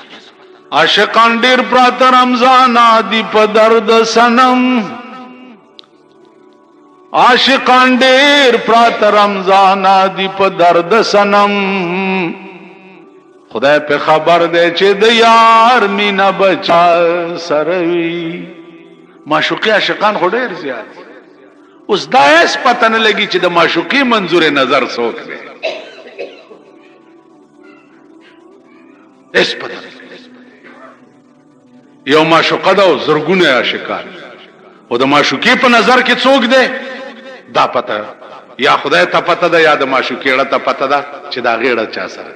عاشقان ډیر پرات رمضان دی په درد سنم. عاشقان ډیر پرات رمضان دی په درد سنم. خدای په خبر دی چې د یار مینا بچا سروي. معشوقي عاشقان خو ډیر زیات. اوس دا اس پته نه لګي چې د معشوقي منظور نظر څوک دی. اس پته یو معشوقه ده او زرګونه عاشقان او د معشوقي په نظر کې څوک دی دا پته یا خدای ته پته ده یا د معشوقي ړه ته پته ده چې دا غیړه چا سره.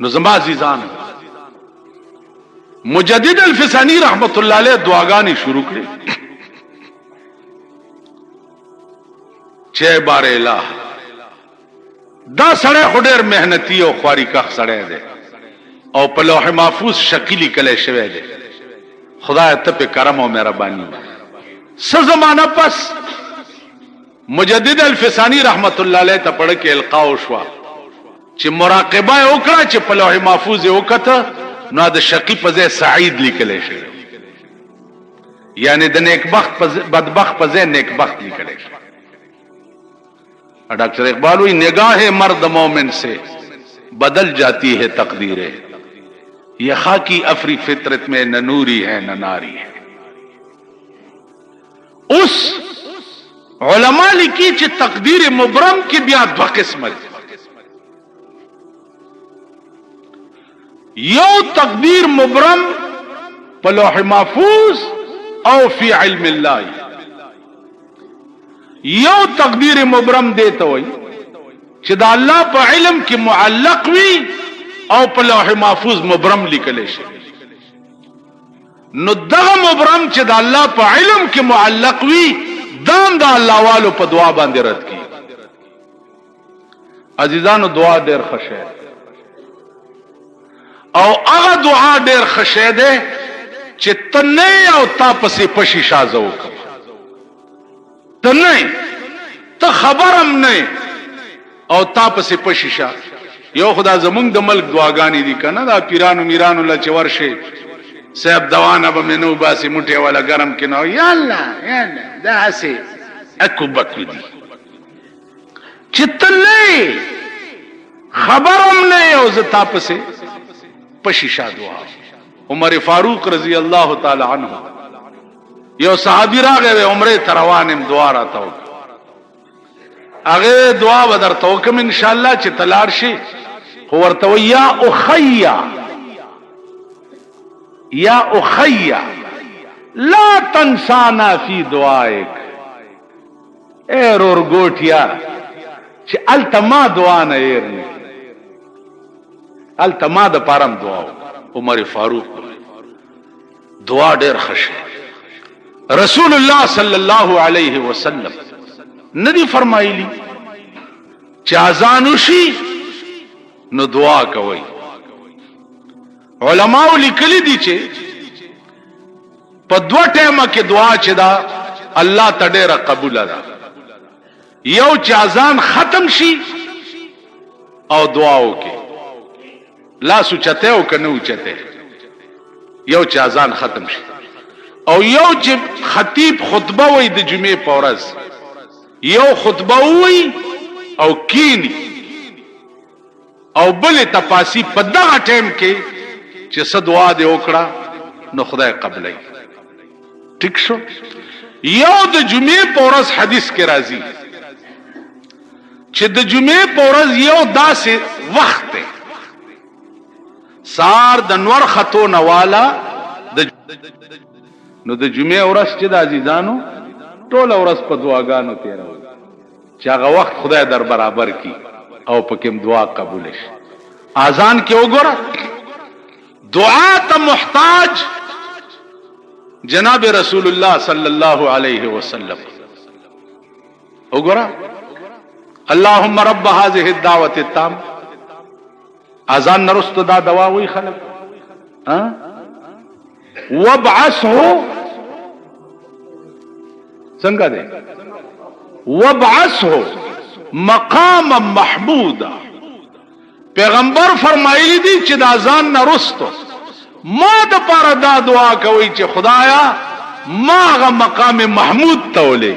نو زما عزیزان مجدد الفسانی رحمت الله علیه دعاګانې شروع کړې چې بار الہ دا سړی خو ډېر محنتي او خواري کخ سړی دی او په لوح محفوظ شکلی کله شوی دی. خدای ته په کرم او مهرباني څه زمانہ پس مجدد الفسانی رحمت الله علیه ته پړه کې القاء شو چې مراقبه وکړه چې په لوح محفوظ وکړه نو د شقی په ځای سعید لیکل شي. یعنی د نیکبخت بدبخت په ځای نیکبخت لیکل شي. ڈاکٹر اقبال ہوئی نگاہ مرد مومن سے بدل جاتی ہے تقدیریں. یہ خاکی افری فطرت میں نہ نوری ہے نہ ناری ہے. اس علماء لکی چې تقدیر مبرم کی بیا دو قسم دي. یو تقدیر مبرم په لوح محفوظ او فی علم الله. یو تقدیر مبرم دیتا وي چې دا الله په علم کې معلق وي او په لوح محفوظ مبرم لیکل شي. نو دغه مبرم چې دا الله په علم کې معلق وي دام دا الله والو په دعا باندې رد کی. عزیزانو دعا ډیر خشه او هغه دعا ډیر خشه ده چې تنه او تا پسې پشي شازو تنه ته خبرم نه او تا پسې پشي شا. یو خدا زمونږ د ملک دعاګانې دي کنه دا پیرانو میرانو لا چې ورشه صاحب دوانه به منو باسي موټي والا ګرم کینو یا الله دا سي اكو بکو دي چې تنه خبرم نه او زتا پسې پشي شا دعا. عمر فاروق رضی الله تعالی عنہ یو صحابي راغی عمره تروانم دعا راتاو هغه دعا ودر توکم ان شاء الله چې تلار شي هو ورته یا اخیا یا اخیا لا تنسانا فی دعائک اے رورګوټیا چې التما دعا نه يرني التما د پارم دعا. عمر فاروق دعا ډیر خشه. رسول الله صلی الله علیه وسلم ندی فرمایلی چې اذان وشي نو دعا کوي. علماء لیکلي دي چې په دوه ټیمه کې دعا چې دا الله ته ډیره قبول ده. یو چې اذان ختم شي او دعا وکي لا سوچته او کنه اوچته یو چې اذان ختم شي او یو چې خطیب خطبه وای د جمعې په ورځ یو خطبه وای او کینی او بل تپاسی په دغه ټیم کې چې څه دعا دې وکړه نو خدای قبلای. ټیک شو. یو د جمعې په ورځ حدیث کې راځي چې د جمعې په ورځ یو داسې وخت دی سار د نور خطو نوالا نو د جمعې ورځ چې د عزیزانو ټول ورځ په دعاګانو تیرو چې هغه وخت خدای در برابر کی او پکې دعا قبول شي. اذان کې وګوره دعا ته محتاج جناب رسول الله صلی الله علیه وسلم. وګوره اللهم رب هذه الدعوه التام اذان نرست دا دوا وی خلق وابعثه څنګه ده وابعثه مقام محمودا. پیغمبر فرمایلی دي چې د اذان نرستو ما د پاره دا دعا کوي چې خدایا ما غ مقام محمود تولې.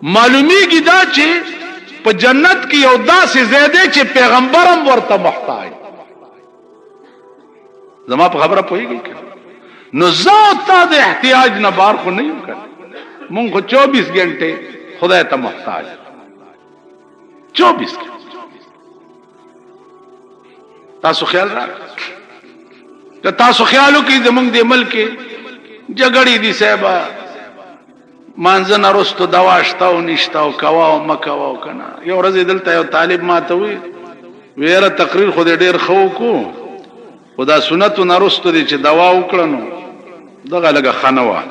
معلومیږي دا چې په جنت کې یو داسې زیاده چې پیغمبرم ورته محتاج. زما په خبره پوهیږي نو زه تا د احتیاج نه بار خو نه یم کړ. مونږ خو 24 غنټه خدای ته محتاج 24. تاسو خیال را که تاسو خیالو کې زمونږ د ملک جګړې دي صاحب مانځن ارستو دواشتاو نشتاو کواو مکواو کنه. یو ورځ دلته یو طالب ماته وی ویره تقریر خو دې ډیر خو کو خدا سنت نرستو دي چې دوا وکړنو دغه لګه خنوا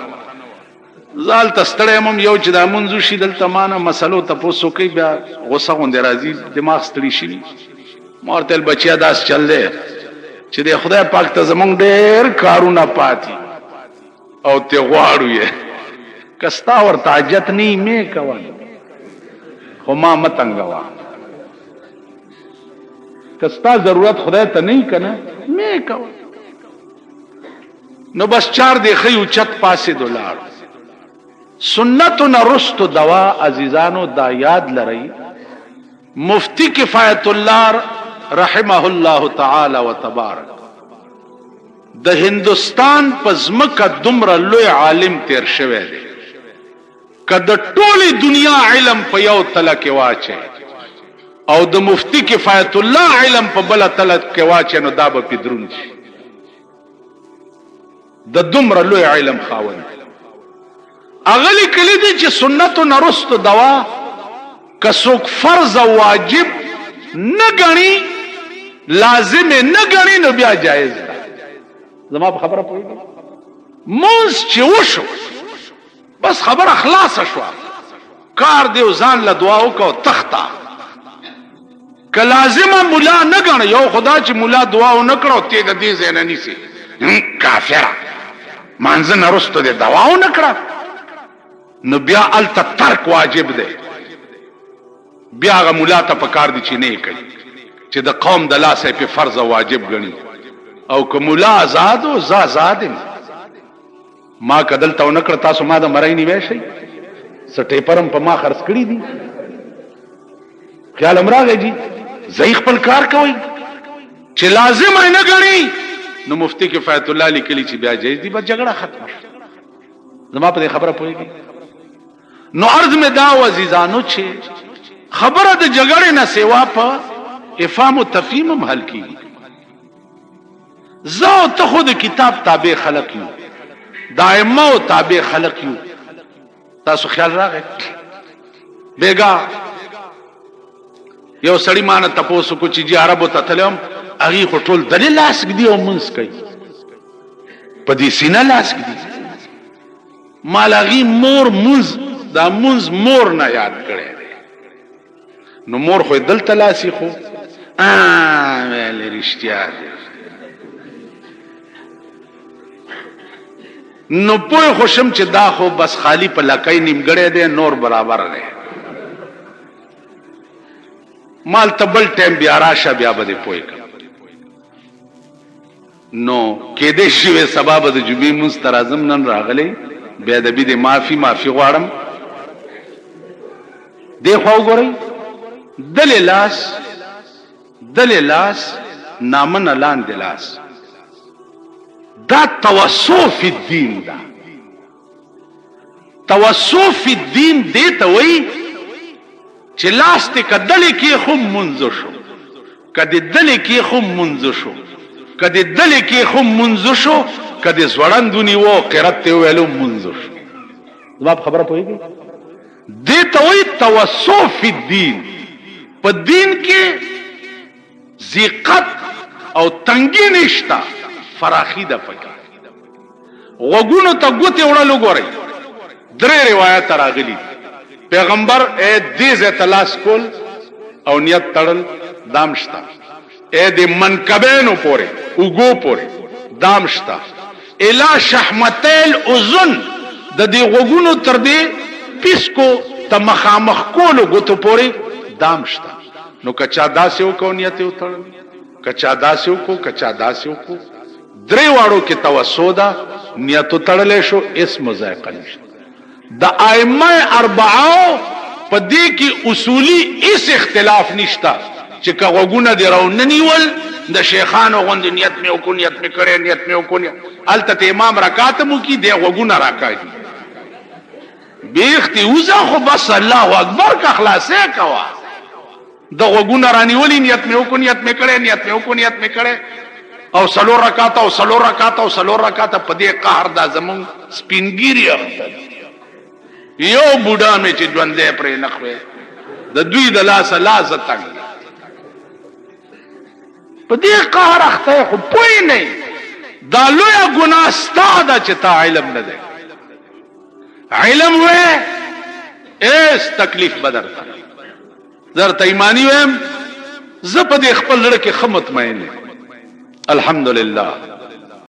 زال تستړې مم یو چې د منځو شي دلته مانه مسلو تاسو کوي بیا غوسه غوندې راځي دماغ ستړي شي مورتل بچیا داس چل دی چې د خدای پاک ته زمونږ ډېر کارونه پاتې او ته غواړو یې کستا ورته حاجت نه مې کوي خو ما متنګوا کستا ضرورت خدای ته نه کنه مې کوي نو بس 4 دی خي او چت پاسې دولار سنتنا رست دوا. عزیزانو دا یاد لرئ مفتی کفایت الله رحمه الله تعالی و تبارک د هندستان پزمکه دمر لوی عالم تیر شوه دی کده ټوله دنیا علم په یو تله کې واچي او د مفتی کفایت الله علم په بل تله کې واچي نو دا به پدرون شي. د دمر لوی علم خاوند اغلی کلی دی چې سنت نرست دوا کسوک فرض او واجب نه غني لازم نه غني نو بیا جایز ده. زما په خبره پوهیږئ مونږ چې وشو بس خبر اخلاص شو کار دیو ځان له دعا وکړه تختا که لازمه مولا نه ګڼه یو خدا چې مولا دعا ونه کړه ته د دې ځای نه نیسي کافره مانځه نه رسته دې دعا ونه کړه نو بیا هلته ترک واجب دی بیا هغه مولا ته پکار دي چې نه یې کوي چې د قوم د لاسه په فرض واجب ګڼي او که مولا آزاد و زه آزاد یم ما که دلته ونه کړه تاسو ما د مرۍ نیوی شئ څه ټیپرم په ما خرڅ کړي دي خیال هم راغی جي زه خپل کار کوئ چې لازم یې نه ګڼي نو مفتی کفایت الله لیکلي چې بیا جایز دي بس جګړه ختمه زما په دې خبره پوهېږي نو عرض مې دا و عزیزانو چې خبره د جګړې نه سوا په افهام و تفهیم هم حل کیږي زه او ته خو د کتاب تابع خلق یو د ائمه او تابع خلق یو تاسو خیال راغی بیګا یو سړی مانه تاسو کو چې جی عربو ته تلم هغه خو ټول دلیل لاس دی او منس کوي په دې سینه لاس دی مالغي مور منز دا منز مور نه یاد کړي نو مور خو دلته لاسي خو ویل رښتیا نو پوه خوشم چې دا خو بس خالی په لکای نیمګړی دی نور برابر دی مال تبل ټیم بیا راشه بیا به دې پوه کړم نو کېدې شي سبب د جمعې مونځ تر اعظم نن راغلی بیا د دې معافي غواړم دی خو وګورئ دل لاس نامن لاندې لاس دا توسف فی الدین دا توسف فی الدین دیتا وی چې لاس ته کدل کې خم منځ شو کدی دل کې خم منځ شو کدی دل کې خم منځ شو کدی زوړندونی وو قرات ته ویلو منځ شو جواب خبره پوهیږي دیتا وی توسف فی الدین په دین کې ذقت او تنگی نشتا فراخی دا پکې غوګونو ته ګوتې وړلو ګورئ درې روایت راغلي پیغمبر دې ځای تلاش کول او نیت تړل دام شتا دې منکبینو پورې اوګو پورې دام شتا الا شحمتیل اذن د دې غوګونو تر دې پیسکو ته مخامخ کولو ګوتو پورې دام شتا نو کچا داسې وکړو نیت یې وتړل کچا داسې وکړو کچا داسې وکړو درې واړو کې توسودا نیت تړلې شو اسم ذائقه نشته د ائمه اربعه په دې کې اصولي اس اختلاف نشته چې کغوګونه دی راوننیول د شیخانو غوند نیت مې وکړ نیت مې کړې نیت مې وکړ الته امام رکعات مو کې دی غوګونه راکاږي بیختی وزه خو بس الله اکبر کا خلاصې کوا د غوګونه رانیولې نیت مې وکړ نیت مې کړې نیت مې وکړ نیت مې کړې او سلور رکعات او سلور رکعات او سلور رکعات په دې قهر دا زمون سپینګيري اخته یو بوډا مې چې ژوندې پرې نخوي د دوی د لاس لازه تنګ په دې قهر اخته خو پوي نه دا لوی ګناه ستاده چې تا علم نه ده علم وې اس تکلیف بدرته درته ایمانی ویم زه په دې خپل لړ کې خمت مې نه الحمدلله